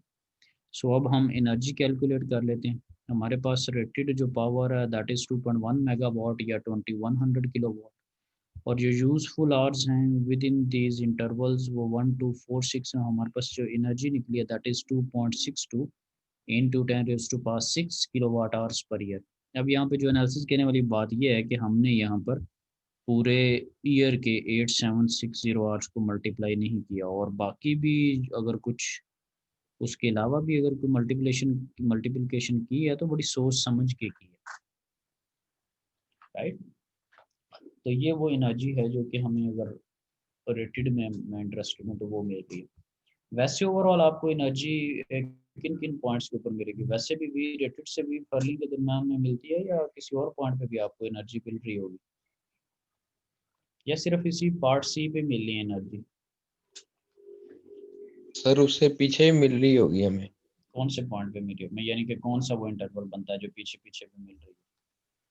Speaker 1: सो अब हम एनर्जी कैलकुलेट कर लेते हैं। हमारे पास रेटेड जो पावर है दैट इज़ 2.1 मेगावाट या 2100 किलोवाट, और जो यूज़फुल आवर्स हैं विद इन दीज इंटरवल्स वो 1246 हैं। हमारे पास जो एनर्जी निकली है that is 2.62 into 10⁻6 kilowatt hours per year. अब यहाँ पे जो एनालिसिस करने वाली बात यह है कि हमने यहाँ पर पूरे ईयर के 8760 आवर्स को मल्टीप्लाई नहीं किया, और बाकी भी अगर कुछ उसके अलावा भी अगर कोई मल्टीप्लिकेशन की है तो बड़ी सोच समझ के की है। राइट। तो ये वो एनर्जी है जो कि हमें अगर रेटेड में मैं इंटरेस्टेड हूँ तो वो मिल रही है। वैसे ओवरऑल आपको एनर्जी किन किन पॉइंट्स के ऊपर मिलेगी? वैसे भी वी रेटेड से भी फर्लिंग के दरम्यान में मिलती है या किसी और पॉइंट पे भी आपको एनर्जी मिल रही होगी, या सिर्फ इसी पार्ट सी पे मिल रही है एनर्जी?
Speaker 2: सर उससे पीछे ही मिल रही होगी हमें।
Speaker 1: कौन से पॉइंट पे मिल रही है, यानी कि कौन सा वो इंटरवल बनता है जो पीछे पीछे पे मिल रही है?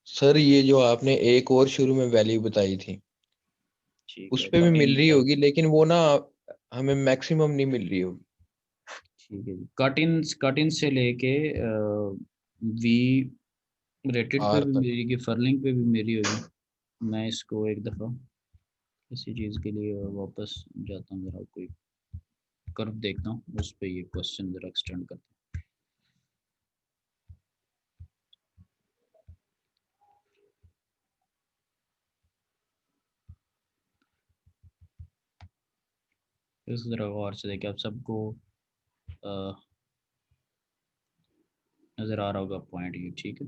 Speaker 2: सर ये जो आपने एक और शुरू में वैल्यू बताई थी
Speaker 1: ठीक
Speaker 2: उस
Speaker 1: है,
Speaker 2: पे भी मिल रही
Speaker 1: 13
Speaker 2: होगी, लेकिन वो ना हमें मैक्सिमम नहीं मिल रही होगी।
Speaker 1: ठीक है जी। कट इन से लेके वी रेटेड पे
Speaker 2: आर
Speaker 1: भी
Speaker 2: तक।
Speaker 1: मिलेगी, फर्लिंग पे भी मिली होगी। मैं इसको एक दफ़ा किसी चीज़ के लिए वापस जाता हूँ, ज़रा कोई कर्व देखता हूँ उस पे ये क्वेश्चन ज़रा एक्सटेंड करता हूँ। इस ज़रा गौर से देखिए, आप सबको नज़र आ रहा होगा पॉइंट ये, ठीक है।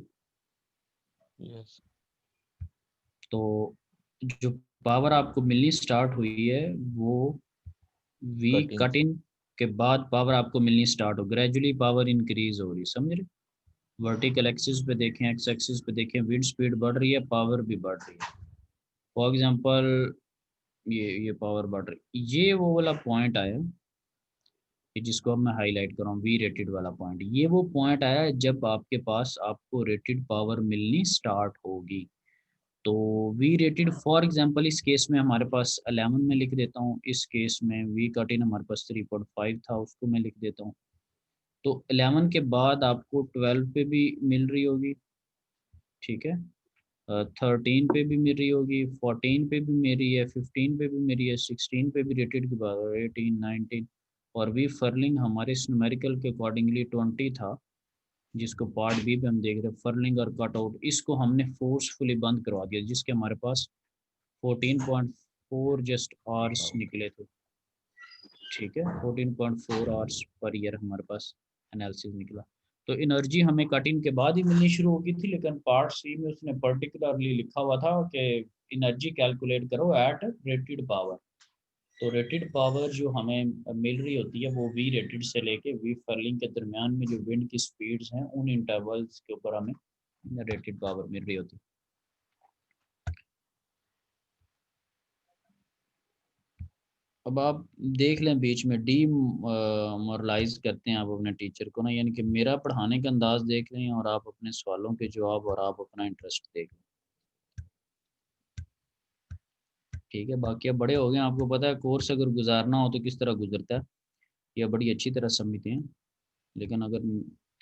Speaker 2: यस।
Speaker 1: तो जो पावर आपको मिलनी स्टार्ट हुई है वो वी
Speaker 2: कटिंग।
Speaker 1: कट इन के बाद पावर आपको मिलनी स्टार्ट हो, ग्रेजुअली पावर इंक्रीज हो रही, समझ रहे? वर्टिकल एक्सिस पे देखें, एक्स एक्सिस पे देखें, विंड स्पीड बढ़ रही है, पावर भी बढ़ रही है। फॉर एग्जांपल ये पावर बढ़ रही, ये वो वाला पॉइंट आया कि जिसको अब मैं हाईलाइट कर रहा हूँ, वी रेटेड वाला पॉइंट। ये वो पॉइंट आया है जब आपके पास आपको रेटेड पावर मिलनी स्टार्ट होगी। तो वी रेटेड फॉर एग्जांपल इस केस में हमारे पास 11 में लिख देता हूँ, इस केस में वी कट इन हमारे पास 3.5 था, उसको मैं लिख देता हूँ। तो 11 के बाद आपको 12 पे भी मिल रही होगी, ठीक है, 13 पे भी मिल रही होगी, 14 पे भी मिल रही है, 15 पे भी मिल रही है, 16 पे भी रेटेड की बात है, 18, 19। और वी फर्लिंग हमारे इस न्यूमेरिकल के अकॉर्डिंगली 20 था, जिसको पार्ट बी पे हम देख रहे हैं, फर्लिंग और कटआउट, इसको हमने फोर्सफुली बंद करवा दिया, जिसके हमारे पास 14.4 जस्ट आवर्स निकले थे, ठीक है, 14.4 आवर्स पर ईयर हमारे पास एनालिसिस निकला। तो एनर्जी हमें कटिंग के बाद ही मिलनी शुरू हो गई थी, लेकिन पार्ट सी में उसने पर्टिकुलरली लिखा हुआ था कि एनर्जी कैलकुलेट करो एट रेटेड पावर। तो रेटेड पावर जो हमें मिल रही होती है वो वी रेटेड से लेके वी फर्लिंग के दरमियान में जो विंड की स्पीड्स हैं उन इंटरवल्स के ऊपर हमें रेटेड पावर मिल रही होती है। अब आप देख लें, बीच में डी मोरलाइज करते हैं आप अपने टीचर को ना, यानी कि मेरा पढ़ाने का अंदाज देख लें और आप अपने सवालों के जवाब और आप अपना इंटरेस्ट देख लें, ठीक है। बाकी अब बड़े हो गए, आपको पता है कोर्स अगर गुजारना हो तो किस तरह गुजरता है, या बड़ी अच्छी तरह समझते हैं। लेकिन अगर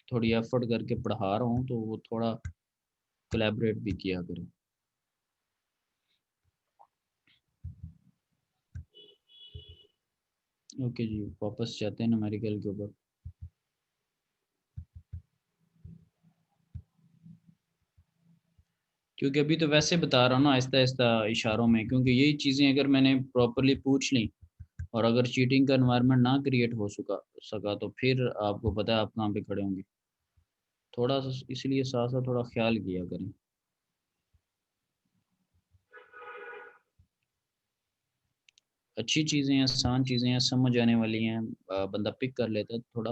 Speaker 1: थोड़ी एफर्ट करके पढ़ा रहा हूँ तो वो थोड़ा कोलैबोरेट भी किया करें। ओके जी, वापस जाते हैं न्यूमेरिकल के ऊपर। क्योंकि अभी तो वैसे बता रहा हूँ ना आहिस्ता आहिस्ता इशारों में, क्योंकि यही चीज़ें अगर मैंने प्रॉपरली पूछ ली और अगर चीटिंग का एनवायरनमेंट ना क्रिएट हो सका तो फिर आपको पता है आप कहाँ पे खड़े होंगे। थोड़ा सा इसलिए साथ साथ थोड़ा ख्याल किया करें। अच्छी चीज़ें हैं, आसान चीज़ें हैं, समझ आने वाली हैं, बंदा पिक कर लेता है, थोड़ा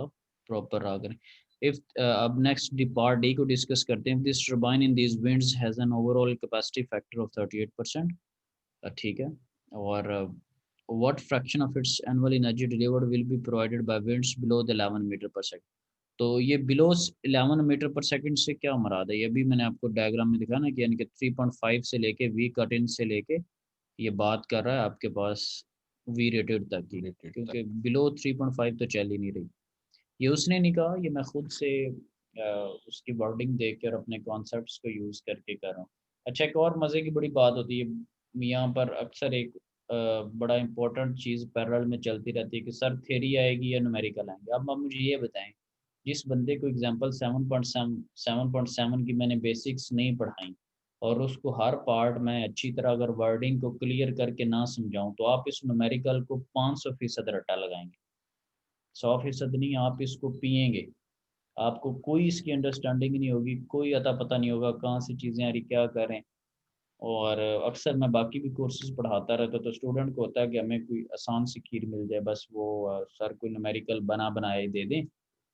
Speaker 1: प्रॉपर रहा करें। इफ अब नेक्स्ट पार्ट डी को डिस्कस करते हैं। This turbine in this winds has an overall capacity factor of 38%, ठीक है। और what fraction of its annual energy delivered will be provided by winds below the 11 metre per second. तो ये below 11 metre per second से क्या मुराद है, ये भी मैंने आपको डायग्राम में दिखा ना कि यानी कि 3.5 से लेके वी कट इन से लेके ये बात कर रहा है आपके पास वी रेटेड तक की,
Speaker 2: रेटेड तक।
Speaker 1: क्योंकि बिलो 3.5 तो चल ही नहीं रही। ये उसने नहीं कहा, ये मैं खुद से उसकी वर्डिंग देख कर अपने कॉन्सेप्ट्स को यूज़ करके कर रहा हूँ। अच्छा, एक और मज़े की बड़ी बात होती है यहाँ पर, अक्सर एक बड़ा इंपॉर्टेंट चीज़ पैरेलल में चलती रहती है कि सर थ्योरी आएगी या न्यूमेरिकल आएंगे। अब आप मुझे ये बताएं, जिस बंदे को एग्जांपल 7.7 की मैंने बेसिक्स नहीं पढ़ाई और उसको हर पार्ट में अच्छी तरह अगर वर्डिंग को क्लियर करके ना समझाऊं तो आप इस न्यूमेरिकल को 500% रट्टा लगाएंगे, 100% नहीं, आप इसको पिएंगे। आपको कोई इसकी अंडरस्टैंडिंग नहीं होगी, कोई अता पता नहीं होगा कहाँ से चीज़ें आ रही क्या करें। और अक्सर मैं बाकी भी कोर्सेज पढ़ाता रहता, तो स्टूडेंट को होता है कि हमें कोई आसान सी खीर मिल जाए, बस वो सर कोई न्यूमेरिकल बना बनाए दे दें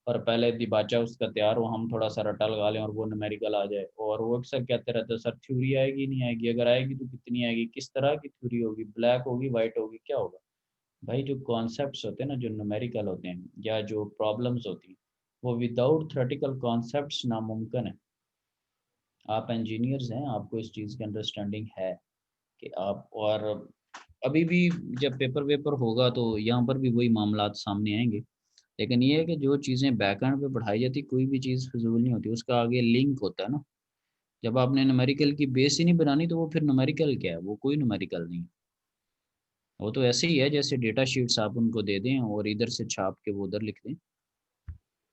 Speaker 1: और पहले दिबाचा उसका तैयार हो, हम थोड़ा सा रट्टा लगा लें और वो न्यूमेरिकल आ जाए। और वो अक्सर कहते रहते हैं सर थ्योरी आएगी नहीं आएगी, अगर आएगी तो कितनी आएगी, किस तरह की थ्योरी होगी, ब्लैक होगी वाइट होगी, क्या होगा। भाई जो कॉन्सेप्ट्स होते हैं ना, जो न्यूमेरिकल होते हैं या जो प्रॉब्लम्स होती हैं, वो विदाउट थ्योरेटिकल कॉन्सेप्ट्स नामुमकिन है। आप इंजीनियर्स हैं, आपको इस चीज़ की अंडरस्टैंडिंग है कि आप, और अभी भी जब पेपर वेपर होगा तो यहाँ पर भी वही मामलात सामने आएंगे। लेकिन ये है कि जो चीज़ें बैकएंड पे पढ़ाई जाती, कोई भी चीज़ फिजूल नहीं होती, उसका आगे लिंक होता है ना। जब आपने न्यूमेरिकल की बेस ही नहीं बनानी तो वो फिर न्यूमेरिकल क्या है, वो कोई न्यूमेरिकल नहीं है। वो तो ऐसे ही है जैसे डेटा शीट्स आप उनको दे दें और इधर से छाप के वो उधर लिख दें।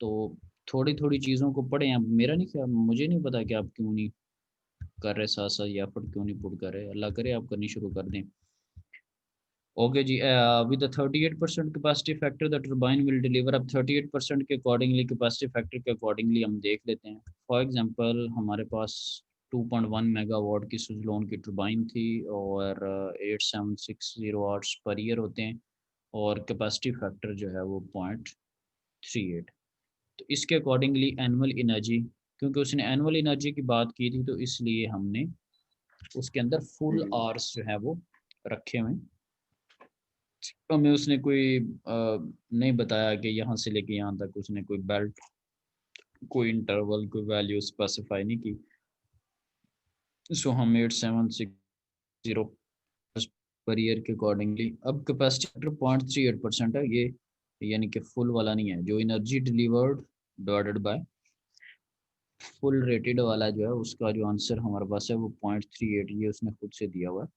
Speaker 1: तो थोड़ी थोड़ी चीज़ों को पढ़ें। अब मेरा नहीं ख्याल, मुझे नहीं पता कि आप क्यों नहीं कर रहे साथ साथ, या फिर क्यों नहीं पुट कर रहे, अल्लाह करे आप करनी शुरू कर दें। ओके जी, with 38% capacity factor the turbine will deliver. अब 38% के अकॉर्डिंगली, कैपेसिटी फैक्टर के अकॉर्डिंगली हम देख लेते हैं। फॉर एग्जांपल हमारे पास 2.1 मेगावाट की सुजलोन की टर्बाइन थी और 8760 वाट्स पर ईयर होते हैं और कैपेसिटी फैक्टर जो है वो 0.38। तो इसके अकॉर्डिंगली एनुअल एनर्जी, क्योंकि उसने एनुअल एनर्जी की बात की थी तो इसलिए हमने उसके अंदर फुल आवर्स जो है वो रखे हुए हैं। हमें उसने कोई नहीं बताया कि यहाँ से लेके यहाँ तक उसने कोई बेल्ट, कोई इंटरवल, कोई वैल्यू स्पेसिफाई नहीं की। सो हम 8760 पर ईयर के अकॉर्डिंगली, अब कैपेसिटी फैक्टर 0.38% है ये, यानी कि फुल वाला नहीं है। जो energy delivered divided by full rated वाला जो है, उसका जो आंसर हमारे पास है वो 0.38, ये उसने खुद से दिया हुआ है।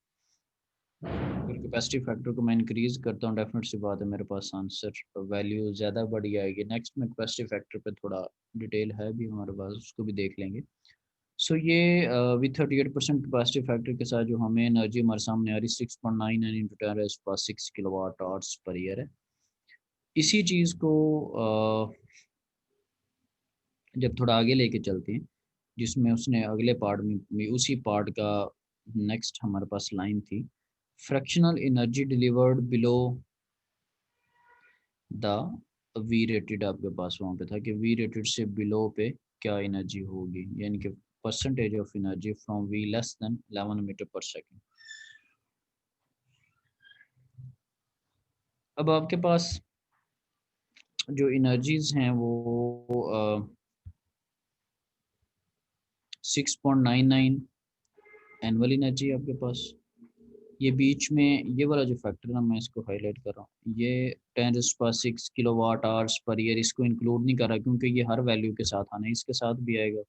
Speaker 1: फिर कैपेसिटी फैक्टर को मैं इंक्रीज करता हूँ, डेफिनेट सी बात है मेरे पास आंसर वैल्यू ज़्यादा बढ़ी आएगी। नेक्स्ट में कैपेसिटी फैक्टर पे थोड़ा डिटेल है भी हमारे पास, उसको भी देख लेंगे। सो ये विथ 38% कैपेसिटी फैक्टर के साथ जो हमें एनर्जी हमारे सामने आ रही 6.99 into 10⁻6 kilowatt hours per year है। इसी चीज़ को जब थोड़ा आगे लेके चलते हैं, जिसमें उसने अगले पार्ट में उसी पार्ट का नेक्स्ट हमारे पास लाइन थी, fractional energy delivered below the V rated, आपके पास वहाँ पे था कि वी रेटेड से बिलो पे क्या एनर्जी होगी, यानी कि percentage of energy from V less than 11 metre per second. अब आपके पास जो एनर्जीज हैं वो 6.99 एनुअल एनर्जी आपके पास। ये बीच में ये वाला जो फैक्टर ना, मैं इसको हाईलाइट कर रहा हूँ, ये 10⁻6 किलोवाट आवर्स पर ईयर, इसको इंक्लूड नहीं कर रहा क्योंकि ये हर वैल्यू के साथ आना है, इसके साथ भी आएगा,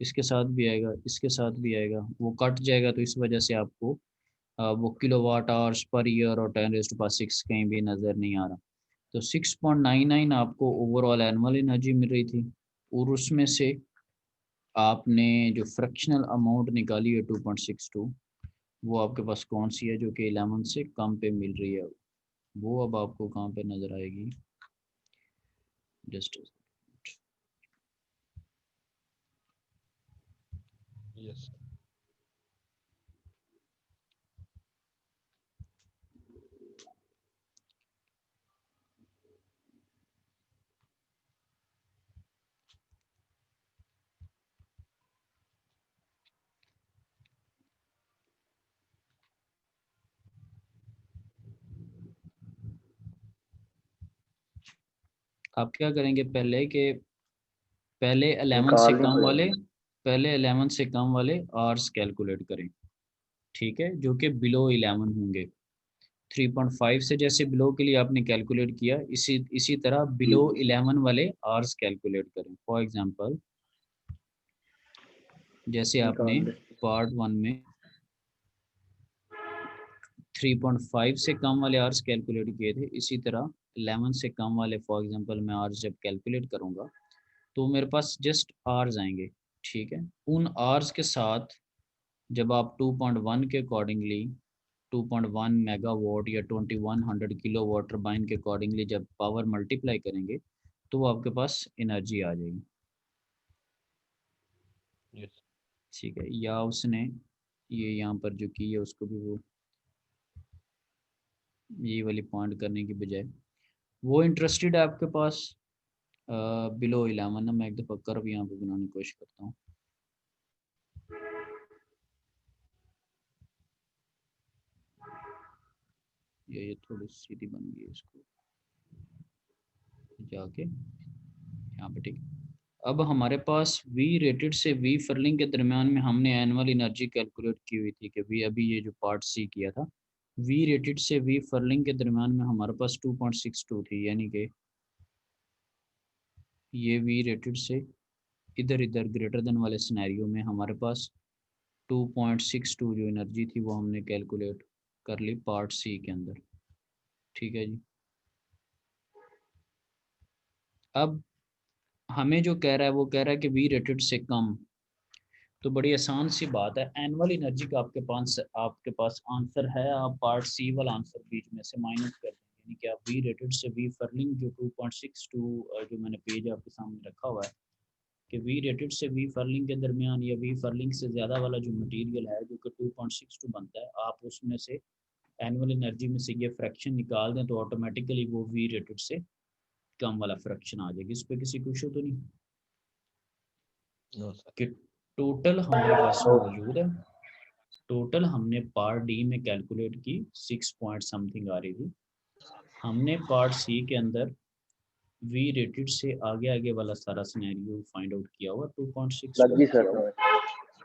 Speaker 1: इसके साथ भी आएगा, इसके साथ भी आएगा, वो कट जाएगा, तो इस वजह से आपको वो किलोवाट आवर्स पर ईयर और 10⁻6 कहीं भी नज़र नहीं आ रहा। तो 6.99 आपको ओवरऑल एनुअल एनर्जी मिल रही थी, और उसमें से आपने जो फ्रैक्शनल अमाउंट निकाली है 2.62, वो आपके पास कौन सी है जो कि 11 से कम पे मिल रही है, वो अब आपको कहाँ पे नज़र आएगी, जस्ट
Speaker 2: यस
Speaker 1: आप क्या करेंगे पहले कि पहले 11 से
Speaker 3: निकालनी
Speaker 1: कम वाले,
Speaker 3: पड़ेगी।
Speaker 1: पहले 11 से कम वाले आवर्स कैलकुलेट करें, ठीक है, जो कि बिलो 11 होंगे। 3.5 से जैसे बिलो के लिए आपने कैलकुलेट किया, इसी इसी तरह बिलो 11 वाले आवर्स कैलकुलेट करें। फॉर एग्जांपल जैसे आपने
Speaker 3: निकाल ले।
Speaker 1: पार्ट 1 में 3.5 से कम वाले आवर्स कैलकुलेट किए थे, इसी तरह 11 से कम वाले, फॉर एग्जांपल मैं आवर्स जब कैलकुलेट करूँगा तो मेरे पास जस्ट आवर्स आएंगे, ठीक है। उन आवर्स के साथ जब आप 2.1 के अकॉर्डिंगली 2.1 मेगावाट या 2100 किलोवाट टर्बाइन के अकॉर्डिंगली जब पावर मल्टीप्लाई करेंगे तो वो आपके पास एनर्जी आ जाएगी,
Speaker 2: यस
Speaker 1: ठीक है। या उसने ये यहाँ पर जो की है उसको भी वो ये वाली पॉइंट करने की बजाय वो इंटरेस्टेड है आपके पास बिलो 11 ना। मैं एक दफ़ा कर्व यहाँ पे बनाने की कोशिश करता हूँ। ये थोड़ी सीधी बन गई है, इसको जाके यहाँ पे ठीक। अब हमारे पास V रेटेड से V फर्लिंग के दरमियान में हमने एनुअल एनर्जी कैलकुलेट की हुई थी कि V अभी ये जो पार्ट C किया था, V रेटेड से V फर्लिंग के दरमियान में हमारे पास 2.62 थी, यानी कि ये V रेटेड से इधर इधर ग्रेटर देन वाले सिनेरियो में हमारे पास 2.62 जो एनर्जी थी वो हमने कैलकुलेट कर ली पार्ट C के अंदर। ठीक है जी। अब हमें जो कह रहा है वो कह रहा है कि V रेटेड से कम, तो बड़ी आसान सी बात है, एनुअल एनर्जी का आपके पास आंसर है, आप पार्ट सी वाला आंसर बीच में से माइनस कर देंगे, यानी कि आप वी रेटेड से वी फर्लिंग जो 2.62 जो मैंने पेज आपके सामने रखा हुआ है कि वी रेटेड से वी फर्लिंग के दरमियान या वी फर्लिंग से ज़्यादा वाला जो मटेरियल है जो कि 2.62 बनता है, आप उसमें से एनुअल एनर्जी में से ये फ्रैक्शन निकाल दें तो ऑटोमेटिकली वो वी रेटेड से कम वाला फ्रैक्शन आ जाएगी। इस पर किसी को इशू तो नहीं
Speaker 2: नो सर।
Speaker 1: कि टोटल हमारे पास मौजूद है। टोटल हमने पार्ट डी में कैलकुलेट की 6 पॉइंट समथिंग आ रही थी। हमने पार्ट सी के अंदर वी रेटेड से आगे आगे वाला सारा सिनेरियो फाइंड आउट किया हुआ 2.6।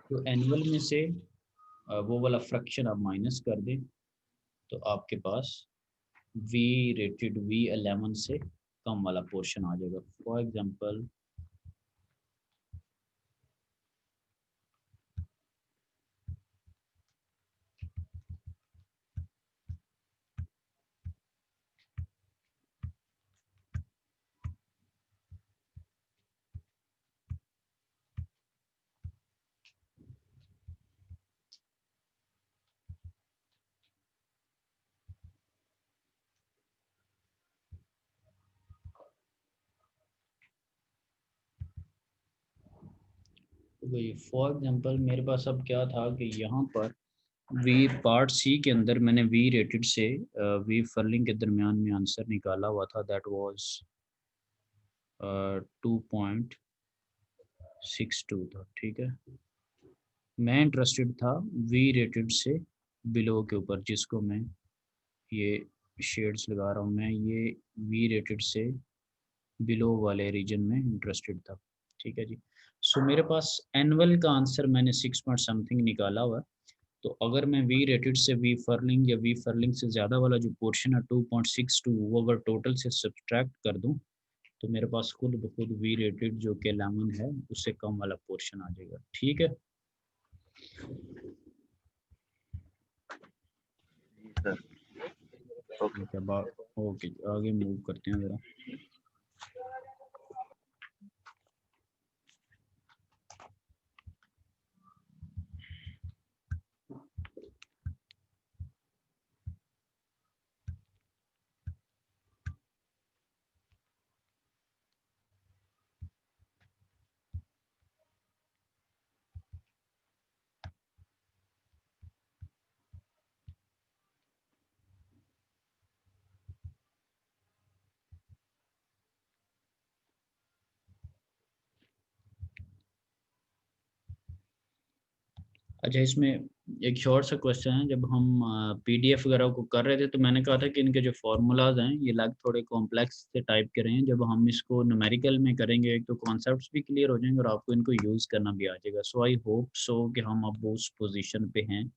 Speaker 1: तो एनुअल में से वो वाला फ्रैक्शन आप माइनस कर दें तो आपके पास वी रेटेड V11 से कम वाला पोर्शन आ जाएगा। फॉर एग्जांपल मेरे पास अब क्या था कि यहाँ पर वी पार्ट सी के अंदर मैंने वी रेटेड से वी फर्लिंग के दरमियान में आंसर निकाला हुआ था, दैट वाज 2.62 था। ठीक है, मैं इंटरेस्टेड था वी रेटेड से बिलो के ऊपर, जिसको मैं ये शेड्स लगा रहा हूँ, मैं ये वी रेटेड से बिलो वाले रीजन में इंटरेस्टेड था। ठीक है जी। सो मेरे पास एनुअल का आंसर मैंने 6 पॉइंट समथिंग निकाला हुआ है। तो अगर मैं वी रेटेड से वी फर्लिंग या वी फर्लिंग से ज़्यादा वाला जो पोर्शन है 2.62 वो अगर टोटल से सब्ट्रैक्ट कर दूं तो मेरे पास खुद ब खुद वी रेटेड जो कि 11 है उससे कम वाला पोर्शन आ जाएगा। ठीक है, ठीक है ओके, आगे मूव करते हैं ज़रा। अच्छा, इसमें एक शॉर्ट सा क्वेश्चन है, जब हम पीडीएफ वगैरह को कर रहे थे तो मैंने कहा था कि इनके जो फार्मूलाज हैं ये लग थोड़े कॉम्प्लेक्स से टाइप के रहे हैं। जब हम इसको न्यूमेरिकल में करेंगे एक तो कॉन्सेप्ट्स भी क्लियर हो जाएंगे और आपको इनको यूज़ करना भी आ जाएगा। सो आई होप सो कि हम अब उस पोजीशन पे हैं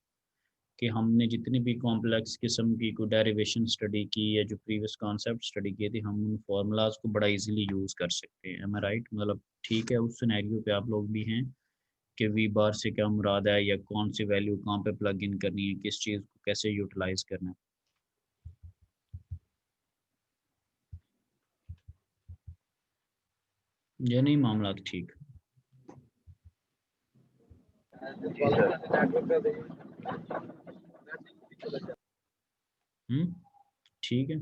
Speaker 1: कि हमने जितनी भी कॉम्प्लेक्स किस्म की कोई डेरिवेशन स्टडी की या जो प्रीवियस कॉन्सेप्ट स्टडी किए थे हम उन फार्मूलाज को बड़ा इजीली यूज़ कर सकते हैं। एम आई राइट? मतलब ठीक है, उस सिनेरियो पे आप लोग भी हैं कि वी बार से क्या मुराद है या कौन सी वैल्यू कहाँ पे प्लग इन करनी है, किस चीज़ को कैसे यूटिलाइज करना है। ये नहीं मामला तो ठीक। ठीक है,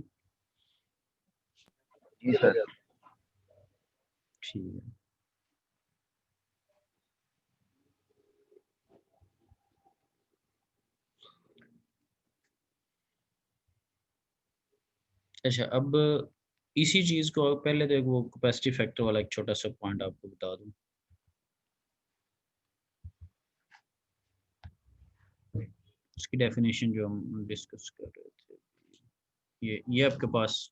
Speaker 6: जी सर।
Speaker 1: ठीक है। अच्छा, अब इसी चीज़ को पहले तो एक वो कैपेसिटी फैक्टर वाला एक छोटा सा पॉइंट आपको बता दूं। उसकी डेफिनेशन जो हम डिस्कस कर रहे थे, ये आपके पास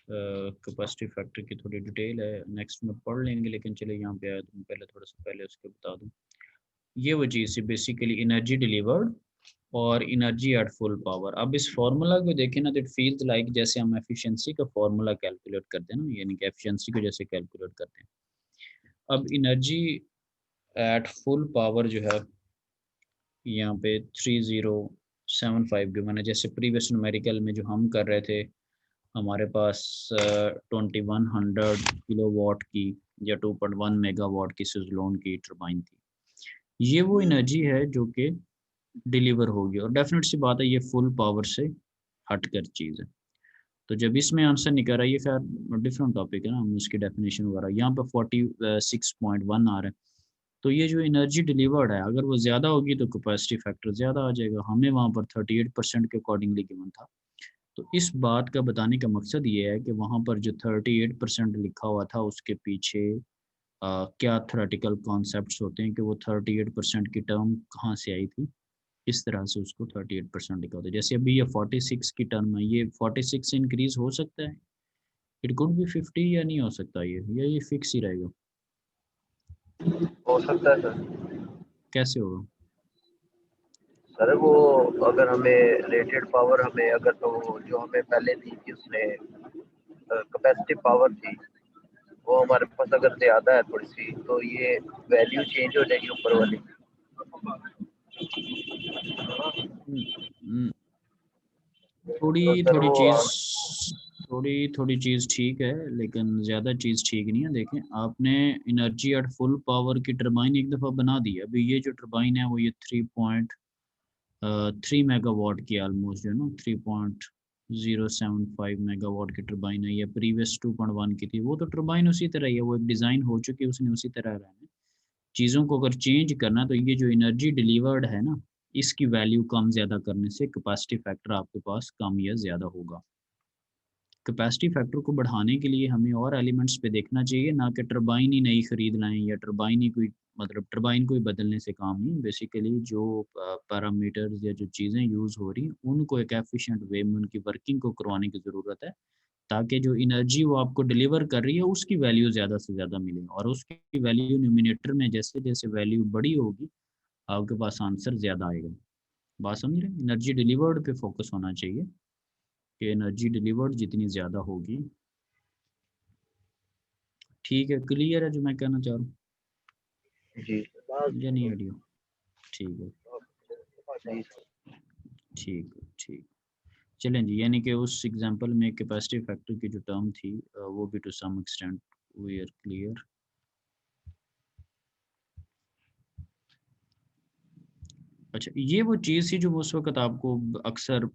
Speaker 1: कैपेसिटी फैक्टर की थोड़ी डिटेल है, नेक्स्ट में पढ़ लेंगे, लेकिन चले यहाँ पे आया तो मैं पहले थोड़ा सा पहले उसके बता दूं। ये वो चीज़ है बेसिकली एनर्जी डिलीवर्ड और एनर्जी एट फुल पावर। अब इस फार्मूला को देखें ना तो इट फील्स लाइक जैसे हम एफिशिएंसी का फार्मूला कैलकुलेट करते हैं ना, यानी कि एफिशिएंसी को जैसे कैलकुलेट करते हैं। अब एनर्जी एट फुल पावर जो है यहाँ पे 3075 गिवन है। जैसे प्रीवियस न्यूमेरिकल में जो हम कर रहे थे, हमारे पास 2100 किलोवाट की या 2.1 मेगावाट की सुज़लोन की टरबाइन थी। ये वो एनर्जी है जो कि डिलीवर होगी, और डेफिनेट सी बात है ये फुल पावर से हटकर चीज़ है। तो जब इसमें आंसर निकल रहा है, ये खैर डिफरेंट टॉपिक है ना, हम उसकी डेफिनेशन वगैरह, यहाँ पे 46.1 आ रहा है। तो ये जो एनर्जी डिलीवर्ड है, अगर वो ज़्यादा होगी तो कैपेसिटी फैक्टर ज़्यादा आ जाएगा। हमें वहाँ पर 38% के अकॉर्डिंगली गिवन था। तो इस बात का बताने का मकसद ये है कि वहाँ पर जो 38% लिखा हुआ था उसके पीछे क्या थ्योरेटिकल कॉन्सेप्ट्स होते हैं कि वो 38% की टर्म कहाँ से आई थी, इस तरह से उसको 38% लिखा होता है। जैसे अभी ये 46 की टर्म है, ये 46 से इंक्रीज हो सकता है, इट कुड बी 50, या नहीं हो सकता ये, या ये फिक्स ही रहेगा?
Speaker 6: हो सकता है सर।
Speaker 1: कैसे होगा?
Speaker 6: सर वो अगर हमें रेटेड पावर हमें अगर तो जो हमें पहले दी थी उसमें कैपेसिटी पावर थी वो हमारे पास अगर ज़्यादा है थोड़ी सी, तो ये वैल्यू चेंज हो जाएगी ऊपर वाली।
Speaker 1: हम्म,
Speaker 6: तो
Speaker 1: थोड़ी
Speaker 6: सर
Speaker 1: थोड़ी
Speaker 6: वो
Speaker 1: चीज़ थोड़ी चीज़ ठीक है, लेकिन ज़्यादा चीज़ ठीक नहीं है। देखें, आपने एनर्जी एट फुल पावर की टरबाइन एक दफ़ा बना दी है। अभी ये जो टरबाइन है वो ये 3.3 मेगावाट की ऑलमोस्ट, जो है ना 3.075 मेगावाट की टरबाइन है। ये प्रीवियस 2.1 की थी, वो तो टरबाइन उसी तरह ही है, वो एक डिज़ाइन हो चुकी है, उसने उसी तरह रहना है। चीज़ों को अगर चेंज करना तो ये जो एनर्जी डिलीवर्ड है ना, इसकी वैल्यू कम ज़्यादा करने से कैपेसिटी फैक्टर आपके पास कम या ज़्यादा होगा। कैपेसिटी फैक्टर को बढ़ाने के लिए हमें और एलिमेंट्स पे देखना चाहिए, ना कि टरबाइन ही नई खरीद लाएं या टरबाइन ही कोई, मतलब टरबाइन को ही बदलने से काम नहीं। बेसिकली जो पैरामीटर्स या जो चीज़ें यूज़ हो रही हैं उनको एक एफिशिएंट वे में उनकी वर्किंग को करवाने की ज़रूरत है, ताकि जो एनर्जी वो आपको डिलीवर कर रही है उसकी वैल्यू ज़्यादा से ज़्यादा मिले, और उसकी वैल्यू न्यूमिनेटर में जैसे जैसे वैल्यू बड़ी होगी आपके पास आंसर ज़्यादा आएगा। बात समझ रहे हैं? एनर्जी डिलीवर्ड पे फोकस होना चाहिए कि एनर्जी डिलीवर्ड जितनी ज़्यादा होगी। ठीक है, क्लियर है जो मैं कहना चाह रहा हूँ,
Speaker 6: जी
Speaker 1: या नहीं आइडिया? ठीक है,
Speaker 6: जी
Speaker 1: ठीक। चलें जी, यानी कि उस एग्जांपल में कैपेसिटी फैक्टर की जो टर्म थी वो भी to some extent we are clear. अच्छा, ये वो चीज़ थी जो उस वक्त आपको अक्सर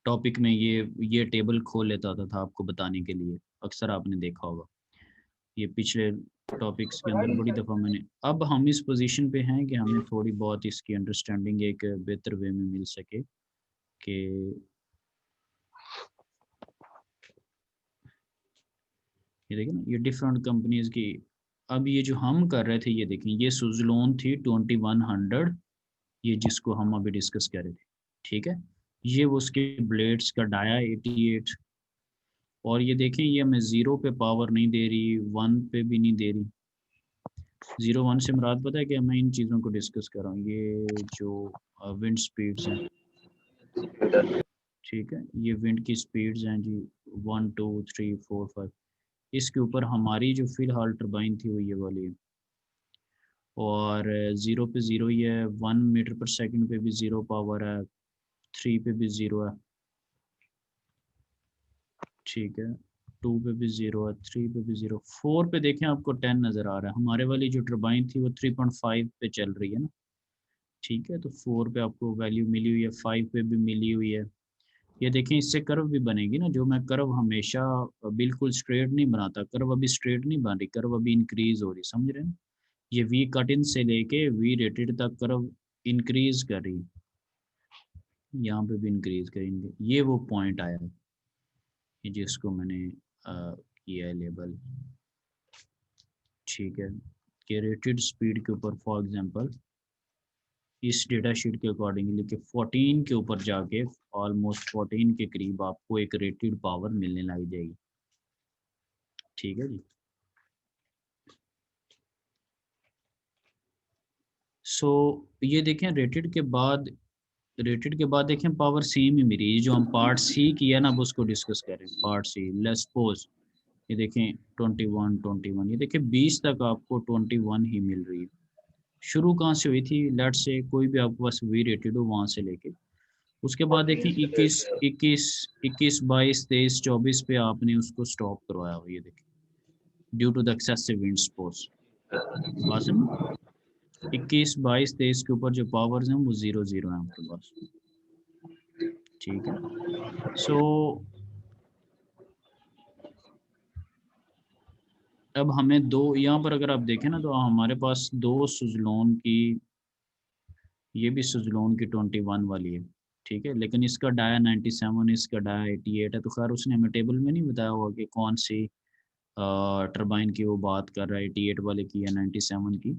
Speaker 1: टॉपिक में ये टेबल खोल लेता होता था आपको बताने के लिए, अक्सर आपने देखा होगा ये पिछले टॉपिक्स के अंदर बड़ी दफ़ा मैंने। अब हम इस पोजीशन पे हैं कि हमें थोड़ी बहुत इसकी अंडरस्टैंडिंग एक बेहतर वे में मिल सके कि ये देखिए ना, ये डिफरेंट कंपनीज की। अब ये जो हम कर रहे थे, ये देखें, ये सुज़लोन थी 2100, ये जिसको हम अभी डिस्कस कर रहे थे, ठीक है। ये वो उसके ब्लेड्स का डाया 88, और ये देखें ये हमें 0 पे पावर नहीं दे रही, 1 पे भी नहीं दे रही। 0 1 से मुराद पता है कि मैं इन चीज़ों को डिस्कस कर रहा हूँ, ये जो विंड स्पीड्स हैं, ठीक है, ये विंड की स्पीड्स हैं जी 1 2 3 4 5। इसके ऊपर हमारी जो फिलहाल टरबाइन थी वो ये वाली है, और 0 पे 0 ही है, 1 मीटर पर सेकंड पे भी 0 पावर है, 3 पे भी 0 है, ठीक है, 2 पे भी 0 है, 3 पे भी 0, 4 पे देखें आपको 10 नज़र आ रहा है। हमारे वाली जो टरबाइन थी वो 3.5 पे चल रही है ना, ठीक है, तो 4 पे आपको वैल्यू मिली हुई है, 5 पे भी मिली हुई है। ये देखें, इससे कर्व भी बनेगी ना, जो मैं कर्व हमेशा बिल्कुल स्ट्रेट नहीं बनाता, कर्व अभी स्ट्रेट नहीं बन रही, कर्व अभी इंक्रीज हो रही, समझ रहे हैं? ये वी कट इन से लेके वी रेटेड तक कर्व इंक्रीज कर रही, यहाँ पे भी इंक्रीज करेंगे, ये वो पॉइंट आया है। ये जिसको मैंने किया है लेबल, ठीक है, कि रेटेड स्पीड के ऊपर फॉर एग्जांपल इस डेटा शीट के अकॉर्डिंगली कि 14 के ऊपर जाके ऑलमोस्ट 14 के करीब आपको एक रेटेड पावर मिलने लग जाएगी, ठीक है जी। सो ये देखें रेटेड के बाद देखें पावर सेम ही मेरी, ये जो हम पार्ट सी किया ना अब उसको डिस्कस करें। पार्ट सी, लेट्स सपोज ये देखें 21, ये देखें 20 तक आपको 21 ही मिल रही है। शुरू कहाँ से हुई थी, लेट्स से कोई भी आपके पास वी रेटेड हो वहाँ से लेके उसके बाद देखें 21, 22, 23, 24 पे आपने उसको स्टॉप करवाया हुआ, ये देखें due to the excessive wind sports. 21, 22, 23 के ऊपर जो पावर्स हैं वो 0 0 हैं आपके पास, ठीक है। सो अब हमें दो यहाँ पर अगर आप देखें ना तो हमारे पास दो सुजलोन की, ये भी सुजलोन की 21 वाली है, ठीक है, लेकिन इसका डाया 97, इसका डाया 88 है। तो खैर उसने हमें टेबल में नहीं बताया होगा कि कौन सी टरबाइन की वो बात कर रहा है, 88 वाले की या 97 की।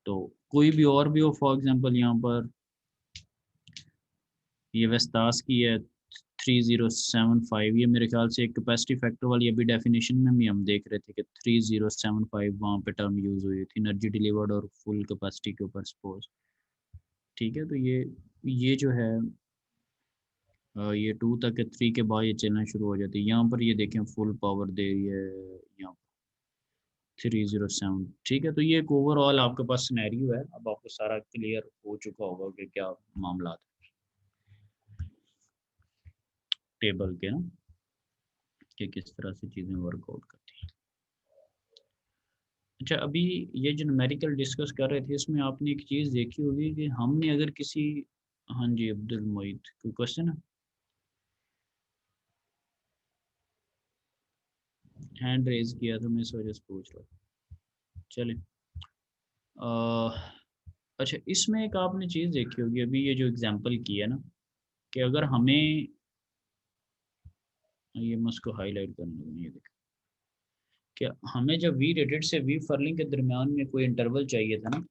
Speaker 1: तो कोई भी और भी हो, फॉर एग्जांपल यहाँ पर ये वेस्टास की है 3075, ये मेरे ख्याल से एक कैपेसिटी फैक्टर वाली, अभी डेफिनेशन में भी हम देख रहे थे कि 3075 वहाँ पे टर्म यूज़ हुई थी एनर्जी डिलीवर्ड और फुल कैपेसिटी के ऊपर सपोज, ठीक है। तो ये जो है ये 2 तक है, 3 के बाद ये चलना शुरू हो जाती है। यहाँ पर ये देखें फुल पावर दे रही है यहाँ 307, ठीक है। तो ये एक ओवरऑल आपके पास सिनेरियो है, अब आपको सारा क्लियर हो चुका होगा कि क्या मामला है टेबल के ना, कि किस तरह से चीज़ें वर्कआउट करती हैं। अच्छा, अभी ये जो न्यूमेरिकल डिस्कस कर रहे थे इसमें आपने एक चीज़ देखी होगी कि हमने अगर किसी, हाँ जी अब्दुल मोईद, कोई क्वेश्चन है? हैंड रेज किया था मैं इस वजह से पूछ रहा हूँ, चलें। अच्छा, इसमें एक आपने चीज़ देखी होगी, अभी ये जो एग्जांपल किया ना कि अगर हमें, ये मैं उसको हाईलाइट करने लगा, ये देखो कि हमें जब वी रेटेड से वी फर्लिंग के दरमियान में कोई इंटरवल चाहिए था ना,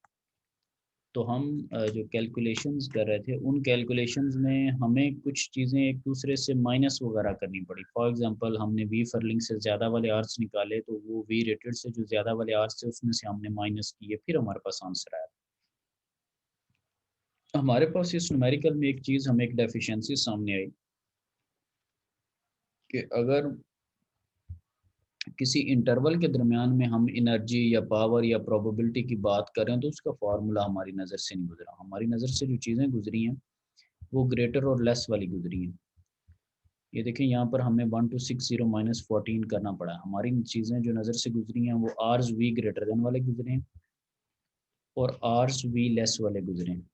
Speaker 1: तो हम जो कैलकुलेशंस कर रहे थे उन कैलकुलेशंस में हमें कुछ चीज़ें एक दूसरे से माइनस वगैरह करनी पड़ी। फॉर एग्जांपल हमने वी फर्लिंग से ज़्यादा वाले आर्स निकाले तो वो वी रेटेड से जो ज़्यादा वाले आर्स थे उसमें से हमने माइनस किए, फिर हमारे पास आंसर आया। हमारे पास इस न्यूमेरिकल में एक चीज़, हमें एक डेफिशिएंसी सामने आई कि अगर किसी इंटरवल के दरमियान में हम एनर्जी या पावर या प्रोबेबिलिटी की बात करें तो उसका फार्मूला हमारी नज़र से नहीं गुजरा। हमारी नज़र से जो चीज़ें गुजरी हैं वो ग्रेटर और लेस वाली गुजरी हैं। ये देखें यहाँ पर हमें 1260 माइनस 14 करना पड़ा। हमारी चीज़ें जो नज़र से गुजरी हैं वो आर्स वी ग्रेटर देन वाले गुजरे हैं और आर्स वी लेस वाले गुजरे हैं,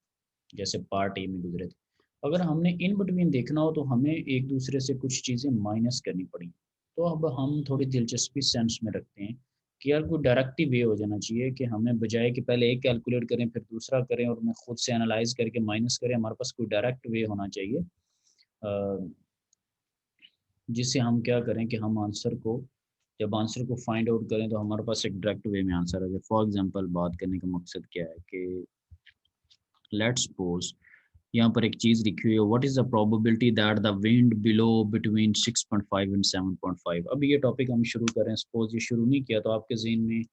Speaker 1: जैसे पार्ट ए में गुजरे थे। अगर हमने इन बिटवीन देखना हो तो हमें एक दूसरे से कुछ चीज़ें माइनस करनी पड़ी। तो अब हम थोड़ी दिलचस्पी सेंस में रखते हैं कि यार कोई डायरेक्ट वे हो जाना चाहिए कि हमें बजाय कि पहले एक कैलकुलेट करें फिर दूसरा करें और मैं खुद से एनालाइज करके माइनस करें, हमारे पास कोई डायरेक्ट वे होना चाहिए जिससे हम क्या करें कि हम आंसर को, जब आंसर को फाइंड आउट करें तो हमारे पास एक डायरेक्ट वे में आंसर आ जाए। फॉर एग्जांपल बात करने का मकसद क्या है कि लेट्स सपोज यहाँ पर एक चीज़ लिखी हुई है, what is the probability that the wind below between 6.5 and 7.5। अभी ये टॉपिक हम शुरू करें, सपोज ये शुरू नहीं किया तो आपके ज़हन में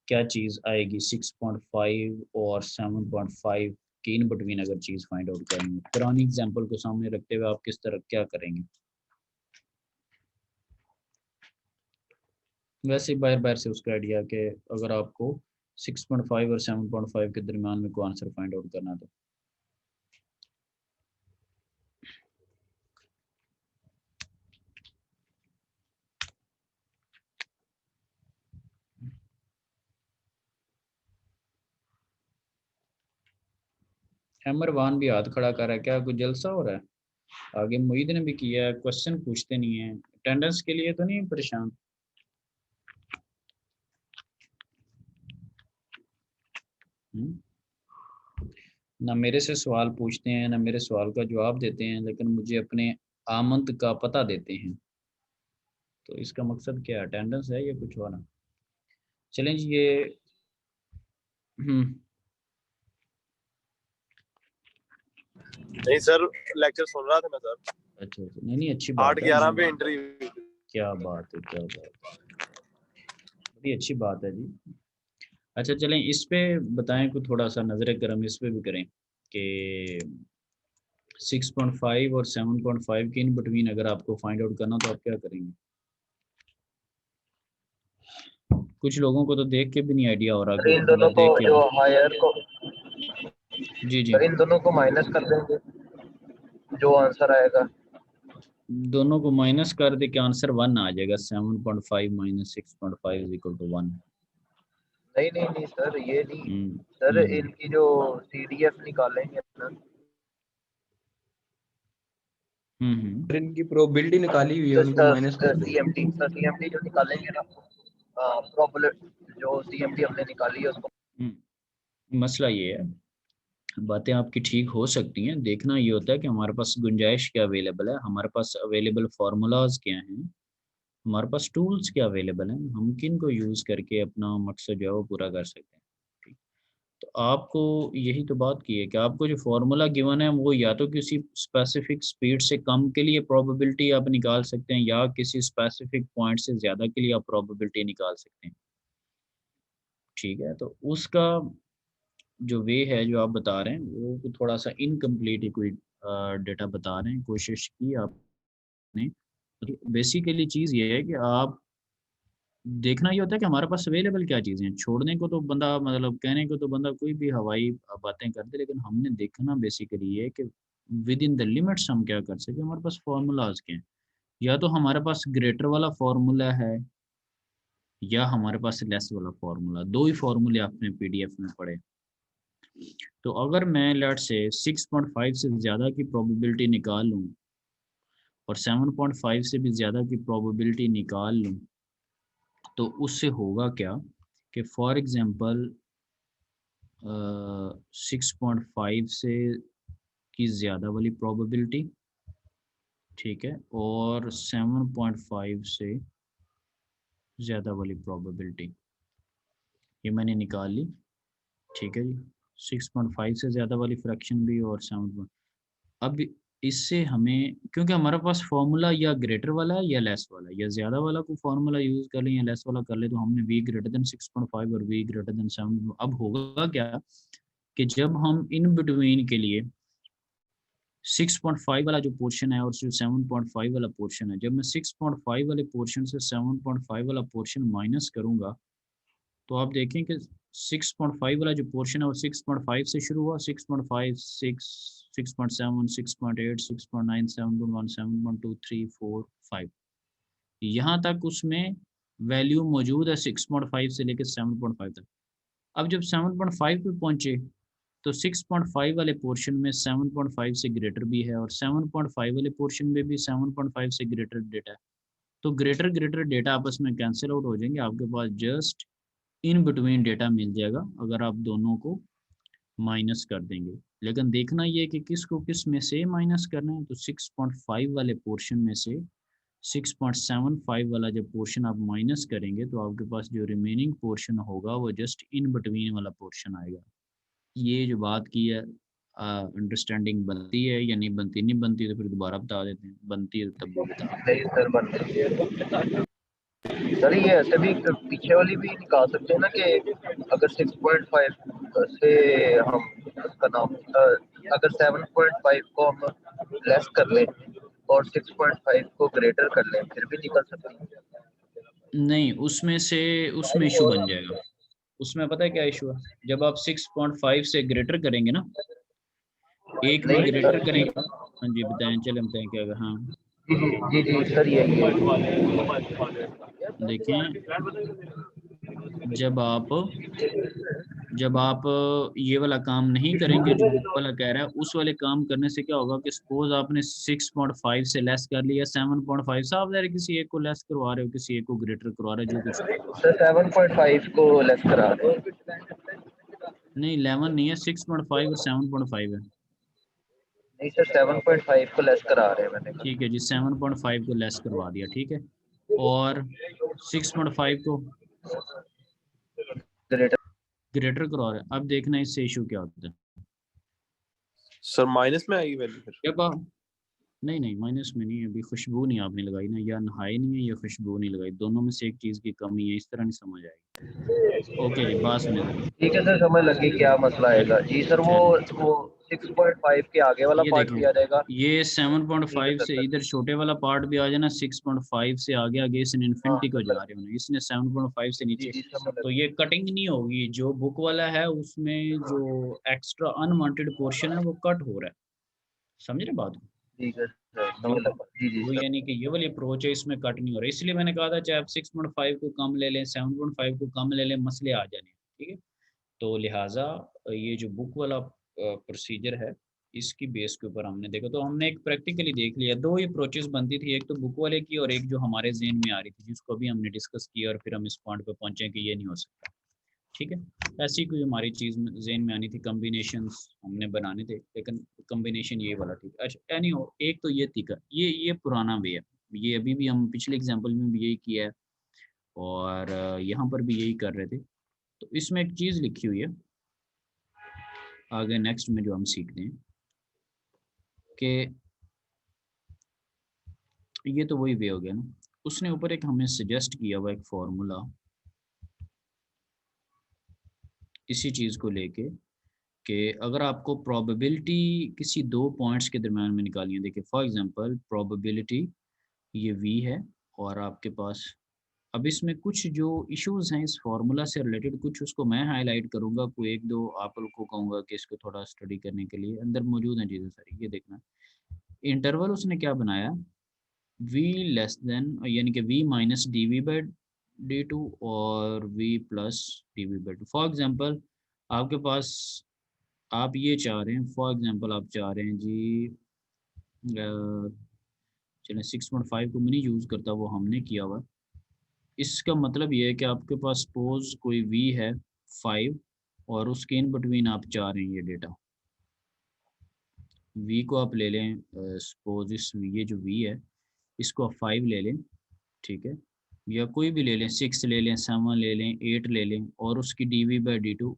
Speaker 1: क्या चीज़ आएगी, 6.5 और 7.5 के इन बिटवीन अगर चीज़ फाइंड आउट करेंगे, पुरानी एग्जांपल को सामने रखते हुए आप किस तरह क्या करेंगे? वैसे बाहर बाहर से उसका आइडिया कि अगर आपको 6.5 और 7.5 के दरमियान में कोई आंसर फाइंड आउट करना तो हैमर वान भी हाथ खड़ा कर रहा है, क्या कुछ जलसा हो रहा है? आगे मुईद ने भी किया है, क्वेश्चन पूछते नहीं है, अटेंडेंस के लिए तो नहीं परेशान? ना मेरे से सवाल पूछते हैं ना मेरे सवाल का जवाब देते हैं, लेकिन मुझे अपने आमंत का पता देते हैं। तो इसका मकसद क्या है, अटेंडेंस है या कुछ और है? चलें जी ये
Speaker 5: नहीं सर, लेक्चर सुन रहा था मैं सर।
Speaker 1: अच्छा नहीं नहीं अच्छी बात है।
Speaker 5: 8:11 पे एंट्री।
Speaker 1: क्या बात है, क्या बात है, बड़ी अच्छी बात है जी। अच्छा चलें इस पे बताएं, कुछ थोड़ा सा नजर करम इस पे भी करें कि 6.5 और 7.5 के इन बिटवीन अगर आपको फाइंड आउट करना तो आप क्या करेंगे? कुछ लोगों को तो देख के भी नहीं आइडिया हो रहा
Speaker 6: सर इन
Speaker 1: कि
Speaker 6: दोनों
Speaker 1: मतलब
Speaker 6: को
Speaker 1: देख के
Speaker 6: जो हायर को
Speaker 1: जी जी
Speaker 6: सर इन दोनों को माइनस कर देंगे, जो आंसर आएगा
Speaker 1: दोनों को माइनस कर दे के आंसर 1 आ जाएगा। 7.5 माइनस 6.5 इज इक्वल टू 1।
Speaker 6: नहीं नहीं नहीं सर, ये नहीं सर, इनकी जो CDF निकालेंगे ना,
Speaker 2: फिर इनकी प्रोबेबिलिटी निकाली हुई है, उनको माइनस कर दो।
Speaker 6: CMT जो निकालेंगे ना, प्रोबेबिलिटी जो CMT हमने निकाली है उसको।
Speaker 1: मसला ये है, बातें आपकी ठीक हो सकती हैं, देखना ये होता है कि हमारे पास गुंजाइश क्या अवेलेबल है, हमारे पास अवेलेबल फार्मूलाज क्या हैं, हमारे पास टूल्स क्या अवेलेबल हैं, हम किन को यूज़ करके अपना मकसद जो है वो पूरा कर सकते हैं। ठीक, तो आपको यही तो बात की है कि आपको जो फार्मूला गिवन है वो या तो किसी स्पेसिफिक स्पीड से कम के लिए प्रोबेबिलिटी आप निकाल सकते हैं या किसी स्पेसिफिक पॉइंट से ज़्यादा के लिए आप प्रोबेबिलिटी निकाल सकते हैं। ठीक है, तो उसका जो वे है जो आप बता रहे हैं वो थोड़ा सा इनकम्प्लीट ही कोई डेटा बता रहे हैं, कोशिश की आपने। बेसिकली चीज़ ये है कि आप देखना ये होता है कि हमारे पास अवेलेबल क्या चीज़ें हैं। छोड़ने को तो बंदा मतलब कहने को तो बंदा कोई भी हवाई बातें कर दे, लेकिन हमने देखना बेसिकली ये है कि विद इन द लिमिट्स हम क्या कर सकें, हमारे पास फार्मूलाज क्या हैं। या तो हमारे पास ग्रेटर वाला फार्मूला है या हमारे पास लेस वाला फार्मूला, दो ही फार्मूले आपने PDF में पढ़े। तो अगर मैं लेट से 6.5 से ज़्यादा की प्रोबेबिलिटी निकाल लूँ और 7.5 से भी ज़्यादा की प्रोबेबिलिटी निकाल लूँ तो उससे होगा क्या कि फॉर एग्ज़ाम्पल 6.5 से की ज़्यादा वाली प्रोबेबिलिटी, ठीक है, और 7.5 से ज़्यादा वाली प्रोबेबिलिटी ये मैंने निकाल ली। ठीक है जी, 6.5 से ज़्यादा वाली फ्रैक्शन भी और 7। अब इससे हमें, क्योंकि हमारे पास फार्मूला या ग्रेटर वाला है या लेस वाला है, या ज़्यादा वाला को फार्मूला यूज़ कर लें या लेस वाला कर ले, तो हमने v ग्रेटर देन 6.5 और v ग्रेटर देन 7। अब होगा क्या कि जब हम इन बिटवीन के लिए 6.5 वाला जो पोर्शन है और जो 7.5 वाला पोर्शन है, जब मैं 6.5 वाले पोर्शन से 7.5 वाला पोर्शन माइनस करूँगा तो आप देखें कि 6.5 वाला जो पोर्शन है वो 6.5 से शुरू हुआ, 6.5, 6, 6.7, 6.8, 6.9, 7.1, 7.2, 3, 4, 5, यहाँ तक उसमें वैल्यू मौजूद है 6.5 से लेकर 7.5 तक। अब जब 7.5 पे पहुँचे तो 6.5 वाले पोर्शन में 7.5 से ग्रेटर भी है और 7.5 वाले पोर्शन में भी 7.5 से ग्रेटर डेटा है। तो ग्रेटर ग्रेटर डेटा आपस में कैंसिल आउट हो जाएंगे, आपके पास जस्ट इन बिटवीन डेटा मिल जाएगा अगर आप दोनों को माइनस कर देंगे। लेकिन देखना ये है कि किसको किस में से माइनस करना है। तो 6.5 वाले पोर्शन में से 6.75 वाला जब पोर्शन आप माइनस करेंगे तो आपके पास जो रिमेनिंग पोर्शन होगा वो जस्ट इन बिटवीन वाला पोर्शन आएगा। ये जो बात की है अंडरस्टैंडिंग बनती है या नहीं बनती? नहीं बनती तो फिर दोबारा बता देते हैं, बनती है तब भी बता।
Speaker 6: नहीं सर बन रही है सर, ये ऐसे भी पीछे वाली भी निकाल सकते हैं ना कि अगर 6.5 से हम उसका नाम अगर 7.5 को हम लेस कर लें और 6.5 को ग्रेटर कर लें फिर भी निकल सकते हैं।
Speaker 1: नहीं, उसमें इशू बन जाएगा। उसमें पता है क्या इशू है, जब आप 6.5 से ग्रेटर करेंगे ना, एक में
Speaker 6: नहीं
Speaker 1: ग्रेटर
Speaker 6: सर,
Speaker 1: करेंगे। हाँ जी बताएं, चले बताएं क्या होगा। हाँ
Speaker 6: जी सर, यही है।
Speaker 1: देखें, जब आप ये वाला काम नहीं करेंगे जो बुक वाला कह रहा है, उस वाले काम करने से क्या होगा कि सपोज आपने 6.5 से लेस कर लिया 7.5 से, आप किसी एक को लेस करवा रहे हो, किसी एक को ग्रेटर करवा रहे हो, जो कुछ
Speaker 6: सर 7.5 को लेस करा रहे हैं।
Speaker 1: नहीं 11 नहीं है, 6.5 और 7.5 है।
Speaker 6: नहीं सर 7.5 को लेस करा रहे हैं मैंने कहा।
Speaker 1: ठीक है जी, 7.5 को लेस करवा दिया, ठीक है। और 6.5 को
Speaker 6: ग्रेटर
Speaker 1: ग्रेटर करवा रहे हैं। अब देखना इससे इशू क्या होता है।
Speaker 5: सर माइनस में आएगी वैल्यू फिर?
Speaker 1: जब आप नहीं माइनस में नहीं है, अभी खुशबू नहीं आपने लगाई ना, या नहाई नहीं है या खुशबू नहीं लगाई, दोनों में से एक चीज़ की कमी है, इस तरह नहीं समझ आएगी। ओके जी, बात सुने जरा।
Speaker 6: ठीक है सर, समझ लगी क्या मसला आएगा जी सर। वो 6.5 के आगे वाला
Speaker 1: ये
Speaker 6: पार्ट भी आ जाएगा।
Speaker 1: ये
Speaker 6: ठीक
Speaker 1: 7.5
Speaker 6: है
Speaker 1: से
Speaker 6: सर।
Speaker 1: इधर छोटे वाला पार्ट भी आ जाना, 6.5 से आगे आगे इसने
Speaker 6: हाँ
Speaker 1: इन्फिनिटी को
Speaker 6: समझ
Speaker 1: जा रहे होना, इसने 7.5 से
Speaker 6: जी
Speaker 1: नीचे,
Speaker 6: जी समझ
Speaker 1: तो
Speaker 6: लगी।
Speaker 1: ये कटिंग नहीं होगी। जो बुक वाला है उसमें जो एक्स्ट्रा अनवांटेड पोर्शन है वो कट हो रहा है, समझ रहे बात को?
Speaker 6: ठीक है सर,
Speaker 1: जो
Speaker 6: समझ लगा जी जी
Speaker 1: वो
Speaker 6: सर।
Speaker 1: यानी कि ये वाली अप्रोच है, इसमें कट नहीं हो रहा, इसलिए मैंने कहा था चाहे आप 6.5 को कम ले लें, 7.5 को कम ले लें, मसले आ जाने, ठीक है। तो लिहाजा ये जो बुक वाला प्रोसीजर है, इसकी बेस के ऊपर हमने देखा, तो हमने एक प्रैक्टिकली देख लिया। दो ही अप्रोचेस बनती थी, एक तो बुक वाले की और एक जो हमारे जेहन में आ रही थी, जिसको भी हमने डिस्कस किया और फिर हम इस पॉइंट पे पहुंचे कि ये नहीं हो सकता, ठीक है। ऐसी कोई हमारी चीज़ जेहन में आनी थी, कम्बिनेशंस हमने बनाने थे, लेकिन कम्बिनेशन ये वाला ठीक। अच्छा एनी हो, एक तो ये तीखा, ये पुराना वे है, ये अभी भी हम पिछले एग्जाम्पल में भी यही किया है और यहाँ पर भी यही कर रहे थे। तो इसमें एक चीज़ लिखी हुई है आगे नेक्स्ट में जो हम सीखते हैं कि ये तो वही वे हो गया ना। उसने ऊपर एक हमें सजेस्ट किया हुआ एक फॉर्मूला इसी चीज़ को लेके कि अगर आपको प्रोबेबिलिटी किसी दो पॉइंट्स के दरम्यान में निकालनी है, देखिए फॉर एग्जांपल प्रोबेबिलिटी ये v है और आपके पास, अब इसमें कुछ जो इश्यूज हैं इस फार्मूला से रिलेटेड, कुछ उसको मैं हाईलाइट करूंगा, कोई एक दो आप लोग को कहूँगा कि इसको थोड़ा स्टडी करने के लिए, अंदर मौजूद हैं चीज़ें सारी। ये देखना इंटरवल उसने क्या बनाया, v लेस देन यानी कि v minus D V by D two और v plus D V by two. For example आपके पास, आप ये चाह रहे हैं, फॉर एग्जाम्पल आप चाह रहे हैं जी, चलें 6.5 को मैं नहीं यूज़ करता, वो हमने किया हुआ। इसका मतलब ये है कि आपके पास सपोज कोई v है 5 और उसके इन बिटवीन आप चाह रहे हैं ये डेटा, v को आप ले लें, सपोज इस ये जो v है इसको आप 5 ले लें, ठीक है, या कोई भी ले लें, 6 ले लें, 7 ले लें, 8 ले लें, और उसकी D V by D two,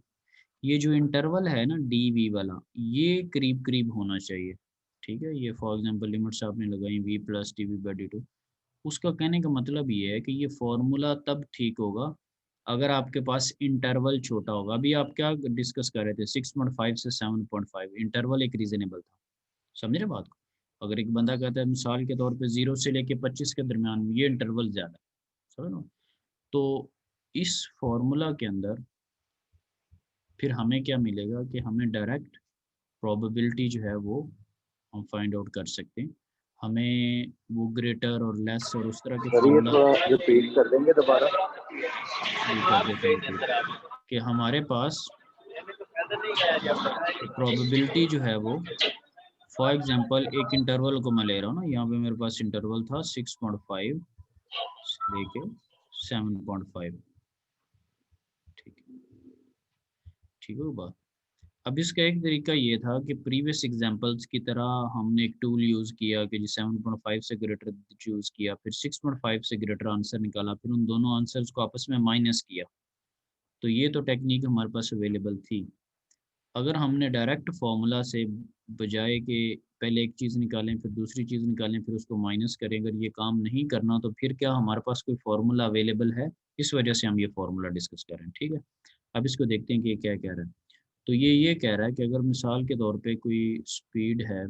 Speaker 1: ये जो इंटरवल है ना डी वी वाला, ये करीब करीब होना चाहिए, ठीक है। ये फॉर एग्जांपल लिमिट्स आपने लगाई v plus D V by D two. उसका कहने का मतलब ये है कि ये फॉर्मूला तब ठीक होगा अगर आपके पास इंटरवल छोटा होगा। अभी आप क्या डिस्कस कर रहे थे, 6.5 से 7.5, इंटरवल एक रीजनेबल था, समझ रहे बात को? अगर एक बंदा कहता है मिसाल के तौर पे 0 से लेके 25 के दरमियान, ये इंटरवल ज़्यादा है, समझ लो। तो इस फॉर्मूला के अंदर फिर हमें क्या मिलेगा कि हमें डायरेक्ट प्रोबेबिलिटी जो है वो हम फाइंड आउट कर सकते हैं। हमें वो ग्रेटर और लेस और उस तरह के
Speaker 6: सर ये
Speaker 1: फॉर्मूला
Speaker 6: थोड़ा रिपीट कर देंगे दोबारा।
Speaker 1: भी कर देता हूँ repeat, कि हमारे पास प्रोबेबिलिटी जो है वो, फॉर एग्जांपल एक इंटरवल को मैं ले रहा हूँ ना, यहाँ पे मेरे पास इंटरवल था 6.5 से लेके 7.5, ठीक है, ठीक है बात। अब इसका एक तरीका ये था कि प्रीवियस एग्जांपल्स की तरह हमने एक टूल यूज़ किया कि जी 7.5 से ग्रेटर चूज़ किया, फिर 6.5 से ग्रेटर आंसर निकाला, फिर उन दोनों आंसर्स को आपस में माइनस किया। तो ये तो टेक्निक हमारे पास अवेलेबल थी। अगर हमने डायरेक्ट फार्मूला से बजाय कि पहले एक चीज़ निकालें फिर दूसरी चीज़ निकालें फिर उसको माइनस करें, अगर ये काम नहीं करना तो फिर क्या हमारे पास कोई फार्मूला अवेलेबल है? इस वजह से हम ये फार्मूला डिस्कस कर रहे हैं, ठीक है। अब इसको देखते हैं कि ये क्या कह रहा है। तो ये कह रहा है कि अगर मिसाल के तौर पे कोई स्पीड है,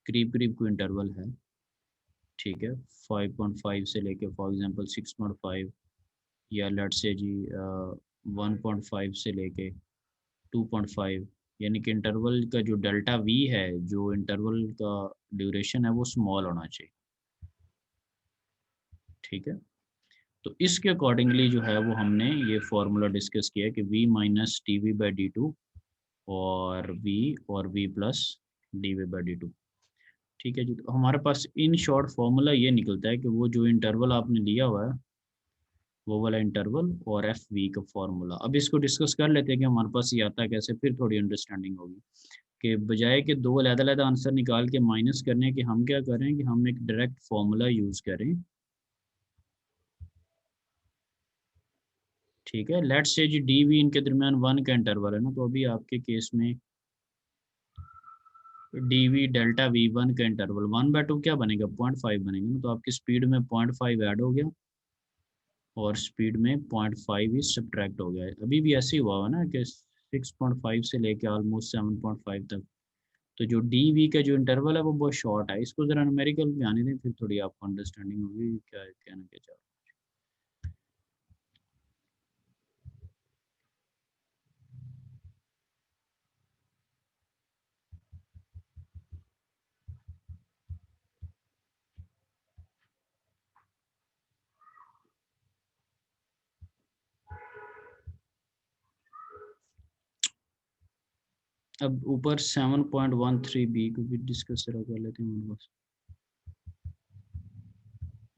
Speaker 1: करीब करीब कोई इंटरवल है, ठीक है, 5.5 से लेके फॉर एग्जांपल 6.5, या लेट से जी 1.5 से लेके 2.5, यानी कि इंटरवल का जो डेल्टा वी है, जो इंटरवल का ड्यूरेशन है वो स्मॉल होना चाहिए, ठीक है। तो इसके अकॉर्डिंगली जो है वो हमने ये फार्मूला डिस्कस किया कि v minus D V by D two और v plus D V by D two, ठीक है जी। तो हमारे पास इन शॉर्ट फार्मूला ये निकलता है कि वो जो इंटरवल आपने लिया हुआ है वो वाला इंटरवल और एफ वी का फार्मूला। अब इसको डिस्कस कर लेते हैं कि हमारे पास ये आता है कैसे, फिर थोड़ी अंडरस्टैंडिंग होगी कि बजाय कि दो अलग-अलग आंसर निकाल के माइनस करने के, हम क्या करें कि हम एक डायरेक्ट फार्मूला यूज़ करें ठीक है। Let's say G D we इनके दरमियान 1 का इंटरवल है ना, तो अभी आपके केस में डी वी डेल्टा वी 1 का इंटरवल 1/2 क्या बनेगा 0.5 बनेगा ना, तो आपकी स्पीड में 0.5 ऐड हो गया और स्पीड में 0.5 ही सब्ट्रैक्ट हो गया है। अभी भी ऐसे ही हुआ है ना कि 6.5 से लेके ऑलमोस्ट 7.5 तक, तो जो डी वी का जो इंटरवल है वो बहुत शॉर्ट है। इसको जरा न्यूमेरिकल में आने दें, फिर थोड़ी आपको अंडरस्टैंडिंग होगी क्या कहना क्या चाह रहा हूं। अब ऊपर 7.13 बी को भी डिस्कस जरा कर लेते हैं बस।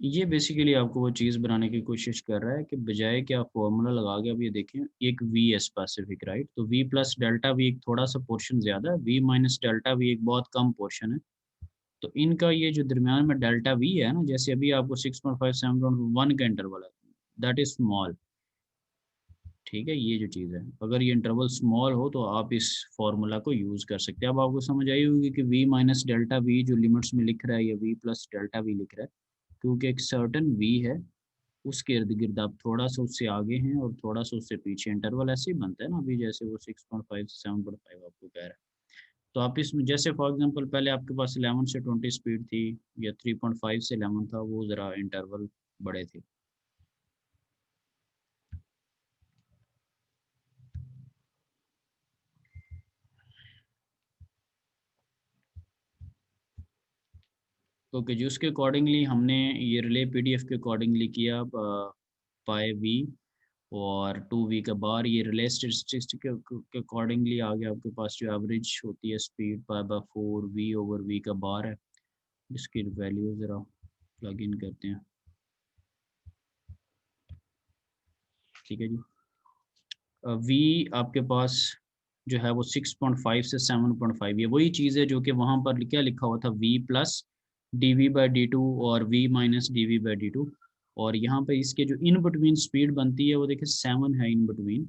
Speaker 1: ये बेसिकली आपको वो चीज़ बनाने की कोशिश कर रहा है कि बजाय कि आप फॉर्मूला लगा के, अब ये देखें एक वी है स्पेसिफिक, राइट, तो वी प्लस डेल्टा वी एक थोड़ा सा पोर्शन ज़्यादा है, वी माइनस डेल्टा वी एक बहुत कम पोर्शन है। तो इनका ये जो दरमियान में डेल्टा वी है ना, जैसे अभी आपको 6.5 7.1 का इंटरवल है, दैट इज स्मॉल। ठीक है, ये जो चीज़ है, अगर ये इंटरवल स्मॉल हो तो आप इस फॉर्मूला को यूज़ कर सकते हैं। अब आपको समझ आई होगी कि v माइनस डेल्टा वी जो लिमिट्स में लिख रहा है या v प्लस डेल्टा वी लिख रहा है, क्योंकि एक सर्टन v है, उसके इर्द गिर्द आप थोड़ा सा उससे आगे हैं और थोड़ा सा उससे पीछे, इंटरवल ऐसे ही बनता है ना, अभी जैसे वो 6.5 से 7.5 आपको कह रहा है। तो आप इसमें जैसे फॉर एग्जांपल पहले आपके पास 11 से 20 स्पीड थी या 3.5 से 11 था, वो ज़रा इंटरवल बड़े थे। ओके जी, उसके अकॉर्डिंगली हमने ये रिले पीडीएफ के अकॉर्डिंगली किया पाए वी और 2v का बार, ये रिले स्टैटिस्टिक्स के अकॉर्डिंगली आ गया आपके पास जो एवरेज होती है स्पीड पाई/4 v ओवर v का बार है, जिसकी वैल्यू ज़रा प्लग इन करते हैं। ठीक है जी, v आपके पास जो है वो 6.5 से 7.5, ये वही चीज़ है जो कि वहाँ पर क्या लिखा हुआ था, v plus D V by D two और v minus D V by D two, और यहाँ पे इसके जो इन बिटवीन स्पीड बनती है वो देखिए 7 है इन बिटवीन,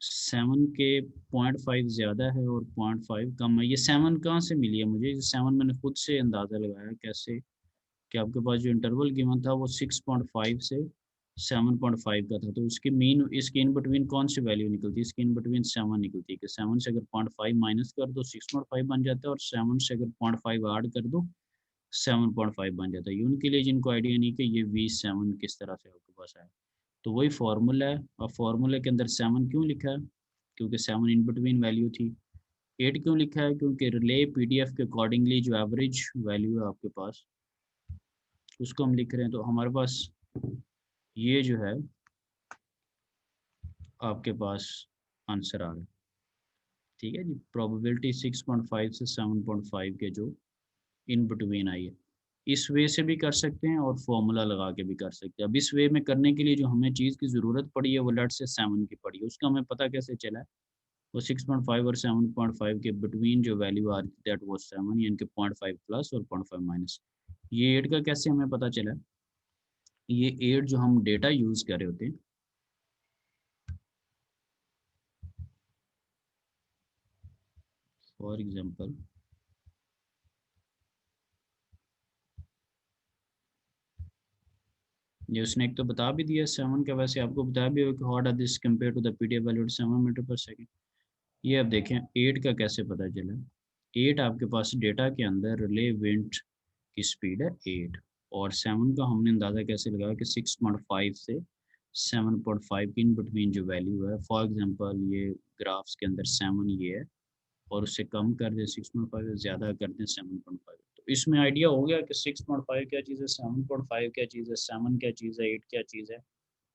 Speaker 1: 7 के 0.5 ज़्यादा है और 0.5 कम है। ये 7 कहाँ से मिली है मुझे, ये 7 मैंने खुद से अंदाज़ा लगाया कैसे, कि आपके पास जो इंटरवल गिवन था वो 6.5 से 7.5 का था, तो उसकी मीन इसके इन बिटवीन कौन सी वैल्यू निकलती है, इसके इन बिटवीन 7 निकलती है, कि 7 से अगर 0.5 माइनस कर दो 6.5 बन जाता है, और 7 से अगर 0.5 ऐड कर दो 7.5 बन जाता है। ये उनके लिए जिनको आइडिया नहीं कि ये V7 किस तरह से आपके पास आया, तो वही फार्मूला है। अब फार्मूले के अंदर 7 क्यों लिखा है, क्योंकि 7 इन बिटवीन वैल्यू थी। 8 क्यों लिखा है, क्योंकि रिले पीडीएफ के अकॉर्डिंगली जो एवरेज वैल्यू है आपके पास उसको हम लिख रहे हैं, तो हमारे पास ये जो है आपके पास आंसर आ रहा है। ठीक है जी, प्रोबेबिलिटी 6.5 से 7.5 के जो इन बिटवीन आई है, इस वे से भी कर सकते हैं और फॉर्मूला लगा के भी कर सकते हैं। अब इस वे में करने के लिए जो हमें चीज़ की ज़रूरत पड़ी है वो लेट से 7 की पड़ी है, उसका हमें पता कैसे चला है, वो 6.5 और 7.5 के बिटवीन जो वैल्यू आ रही थी दैट वाज 7, यानी कि 0.5 प्लस और 0.5 माइनस। ये 8 का कैसे हमें पता चला, ये 8 जो हम डेटा यूज़ कर रहे होते हैं, फॉर एग्जांपल ये उसने एक तो बता भी दिया 7 का, वैसे आपको बता भी होगा कि how does this compare to the PDF value 7 metre per second. ये अब देखें 8 का कैसे पता चला, 8 आपके पास डेटा के अंदर रिलेवेंट की स्पीड है 8, और 7 का हमने अंदाज़ा कैसे लगाया कि 6.5 से 7.5 के इन बिटवीन जो वैल्यू है, फॉर एग्जांपल ये ग्राफ्स के अंदर 7 ये है, और उससे कम कर दें 6.5, ज़्यादा कर दें 7.5, तो इसमें आइडिया हो गया कि 6.5 क्या चीज़ है, 7.5 क्या चीज़ है, 7 क्या चीज़ है, 8 क्या चीज़ है,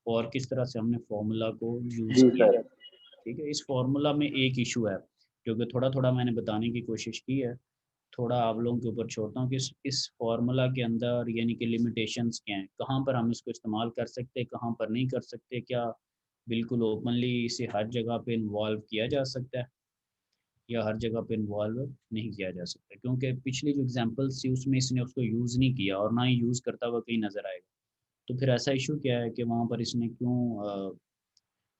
Speaker 1: और किस तरह से हमने फॉर्मूला को यूज़ किया है। ठीक है, इस फॉर्मूला में एक इशू है जो कि थोड़ा थोड़ा मैंने बताने की कोशिश की है, थोड़ा आप लोगों के ऊपर छोड़ता हूँ कि इस फार्मूला के अंदर यानी कि लिमिटेशंस क्या हैं, कहाँ पर हम इसको इस्तेमाल कर सकते हैं, कहाँ पर नहीं कर सकते, क्या बिल्कुल ओपनली इसे हर जगह पे इन्वॉल्व किया जा सकता है या हर जगह पे इन्वॉल्व नहीं किया जा सकता, क्योंकि पिछली जो एग्जांपल्स थी उसमें इसने उसको यूज़ नहीं किया और ना ही यूज़ करता हुआ कहीं नज़र आएगा। तो फिर ऐसा इशू क्या है कि वहाँ पर इसने क्यों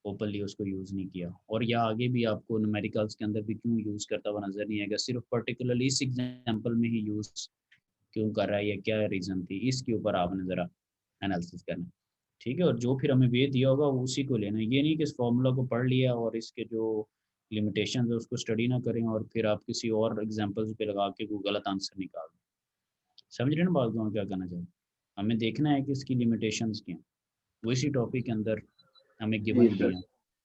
Speaker 1: ओपनली उसको यूज़ नहीं किया, और या आगे भी आपको न्यूमेरिकल्स के अंदर भी क्यों यूज़ करता हुआ नज़र नहीं आएगा, सिर्फ पर्टिकुलरली इस एग्जांपल में ही यूज़ क्यों कर रहा है, या क्या रीज़न थी, इसके ऊपर आपने ज़रा एनालिसिस करना है। ठीक है, और जो फिर हमें वे दिया होगा वो उसी को लेना है। ये नहीं कि इस फार्मूला को पढ़ लिया और इसके जो लिमिटेशन है उसको स्टडी ना करें और फिर आप किसी और एग्जांपल्स पे लगा के कोई गलत आंसर निकाल दें। समझ रहे हैं ना बात को, क्या करना चाहिए? हमें देखना है कि इसकी लिमिटेशंस क्या हैं, वो इसी टॉपिक के अंदर हमें गिवन
Speaker 6: जी
Speaker 1: दिया,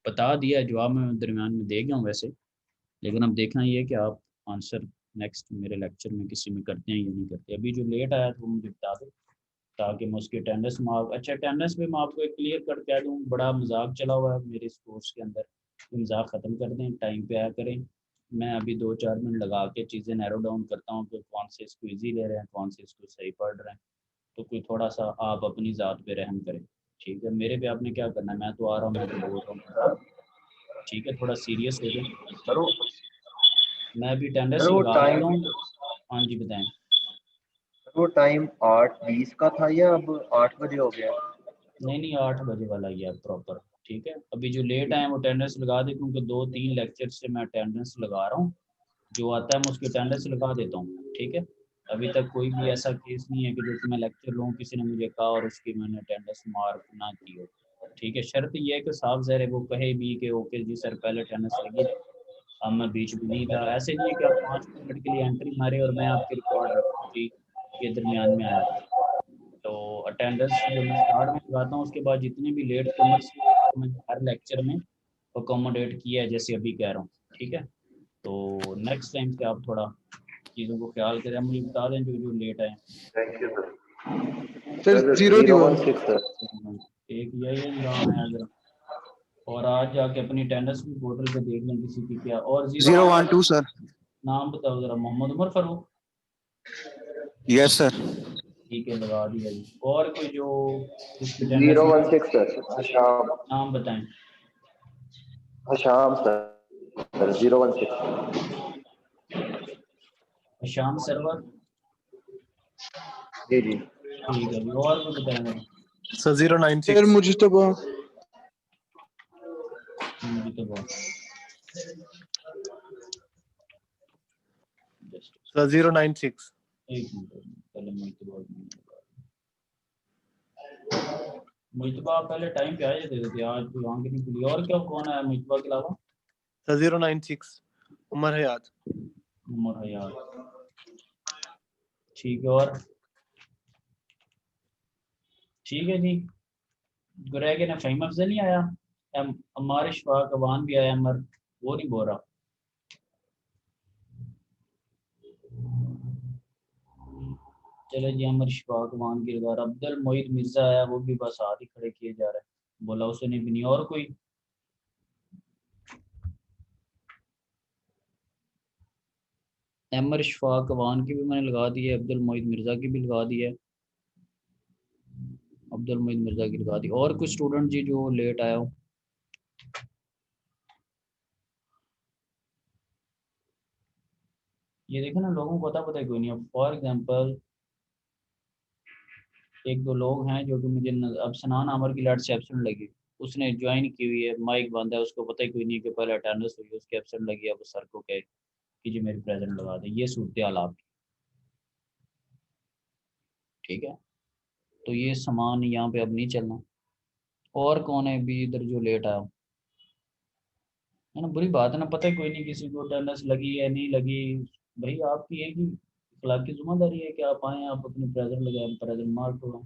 Speaker 1: बता दिया, जवाब मैं दरमियान में दे गया हूँ वैसे, लेकिन अब देखना ये है कि आप आंसर नेक्स्ट मेरे लेक्चर में किसी में करते हैं या नहीं करते। अभी जो लेट आया तो वो मुझे बता दो ताकि मैं उसके अटेंडेंस मार्क, अच्छा अटेंडेंस पे मैं आपको एक क्लियर कट कह दूँ, बड़ा मजाक चला हुआ है मेरे इस कोर्स के अंदर, तो मजाक ख़त्म कर दें, टाइम पे आया करें। मैं अभी 2-4 मिनट लगा के चीज़ें नैरो डाउन करता हूँ कि कौन से इसको ईजी ले रहे हैं, कौन से इसको सही पढ़ रहे हैं, तो कोई थोड़ा सा आप अपनी ज़ात पे रहम करें। ठीक है, मेरे पे आपने क्या करना है, मैं तो आ रहा हूँ, मैं तो बोल रहा हूँ, ठीक है, थोड़ा सीरियस हो जाए।
Speaker 6: सर वो
Speaker 1: मैं अभी अटेंडेंस
Speaker 6: सर वो
Speaker 1: लगा
Speaker 6: टाइम
Speaker 1: लेता हूँ। हाँ जी बताएं।
Speaker 6: वो टाइम 8:20 का था या अब 8 बजे हो गया?
Speaker 1: नहीं नहीं, 8 बजे वाला ही है प्रॉपर। ठीक है, अभी जो लेट आए वो अटेंडेंस लगा दे, क्योंकि 2-3 लेक्चर से मैं अटेंडेंस लगा रहा हूँ, जो आता है मैं उसकी अटेंडेंस लगा देता हूँ। ठीक है, अभी तक कोई भी ऐसा केस नहीं है कि जो कि मैं लेक्चर लूँ किसी ने मुझे कहा और उसकी मैंने अटेंडेंस मार्क ना की हो। ठीक है, शर्त ये है कि साफ ज़ाहिर है वो कहे भी कि ओके जी सर पहले अटेंडेंस लगी थी, अब मैं बीच में नहीं था। ऐसे नहीं है कि आप 5 मिनट के लिए एंट्री मारे और मैं आपकी रिकॉर्ड रखूँ जी ये दरमियान में आया था। तो अटेंडेंस जो मैं स्टार्ट में लगाता हूँ उसके बाद जितने भी लेट कमर्स मैं हर लेक्चर में अकोमोडेट किया है, जैसे अभी कह रहा हूँ। ठीक है, तो नेक्स्ट टाइम से आप थोड़ा चीज़ों को ख्याल करें, मुझे बता दें जो जो लेट आए।
Speaker 6: Thank you sir.
Speaker 3: Sir 0
Speaker 6: 016 sir.
Speaker 1: एक यही नाम है अगर, और आज जाके अपनी अटेंडेंस भी पोर्टल पे देख लें किसी की क्या, और
Speaker 4: 012 सर।
Speaker 1: नाम बताओ ज़रा, मोहम्मद उमर फारूक।
Speaker 4: Yes sir.
Speaker 1: ठीक है, लगा दिया जी। और कोई जो जिसकी अटेंडेंस
Speaker 6: 016 सर। हशाम।
Speaker 1: नाम बताएं।
Speaker 6: हशाम सर 016।
Speaker 1: शाम सरवर।
Speaker 6: जी जी।
Speaker 1: ठीक है जी, और कोई बताएं मेरा।
Speaker 7: Sir 096
Speaker 3: sir Mujtaba.
Speaker 1: मुझे तो बहुत जस्ट
Speaker 7: सर 096
Speaker 1: एक मिनट पहले मुझतबा पहले टाइम पे आ जाते थे, आज कोई आंख नहीं खुली। और क्या कौन है मुझतबा के अलावा?
Speaker 7: सर 096 उमर हयात।
Speaker 1: उमर हयात। ठीक है, और ठीक है जी। गुरैग ने फ़हीम अफजल नहीं आया, अमार इशफाक अवान भी आया, अमर वो नहीं बोल रहा। चले जी, अमर इशफाक अवान के बाद अब्दुल मोहित मिर्जा आया, वो भी बस हाथ ही खड़े किए जा रहे हैं, बोला उसने भी नहीं। और कोई? अमर इशफाक अवान की भी मैंने लगा दी है, अब्दुल मोहित मिर्जा की भी लगा दी है, अब्दुल मोहित मिर्जा की लगा दी। और कुछ स्टूडेंट जी जो लेट आया हो? ये देखो ना, लोगों को पता है कोई नहीं। अब फॉर एग्जांपल एक दो लोग हैं जो कि मुझे अब सनान आमर की लाट से एब्सेंट लगी, उसने ज्वाइन की हुई है, माइक बंद है, उसको पता ही कोई नहीं कि पहले अटेंडेंस हुई, उसके एब्सेंट लगी है, वो सर को कहे कि जी मेरी प्रेजेंट लगा दे। ये सूरत हाल आपकी। ठीक है, तो ये सामान यहाँ पे अब नहीं चलना। और कौन है भी इधर जो लेट आया हो? है ना, बुरी बात है ना, पता ही कोई नहीं किसी को अटेंडेंस लगी है नहीं लगी। भाई आपकी एक ही इखलाकी जिम्मेदारी है कि आप आए, आप अपनी प्रेजेंट लगाए, प्रेजेंट मार्क हो।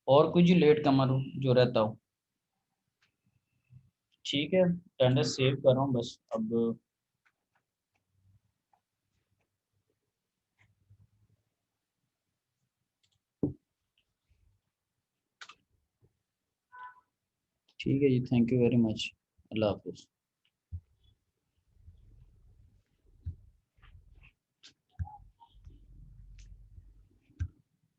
Speaker 1: और कुछ लेट कमर हो जो रहता हो? ठीक है, अटेंडेंस सेव कर रहा हूँ बस अब। ठीक है जी, थैंक यू वेरी मच, अल्लाह हाफिज़।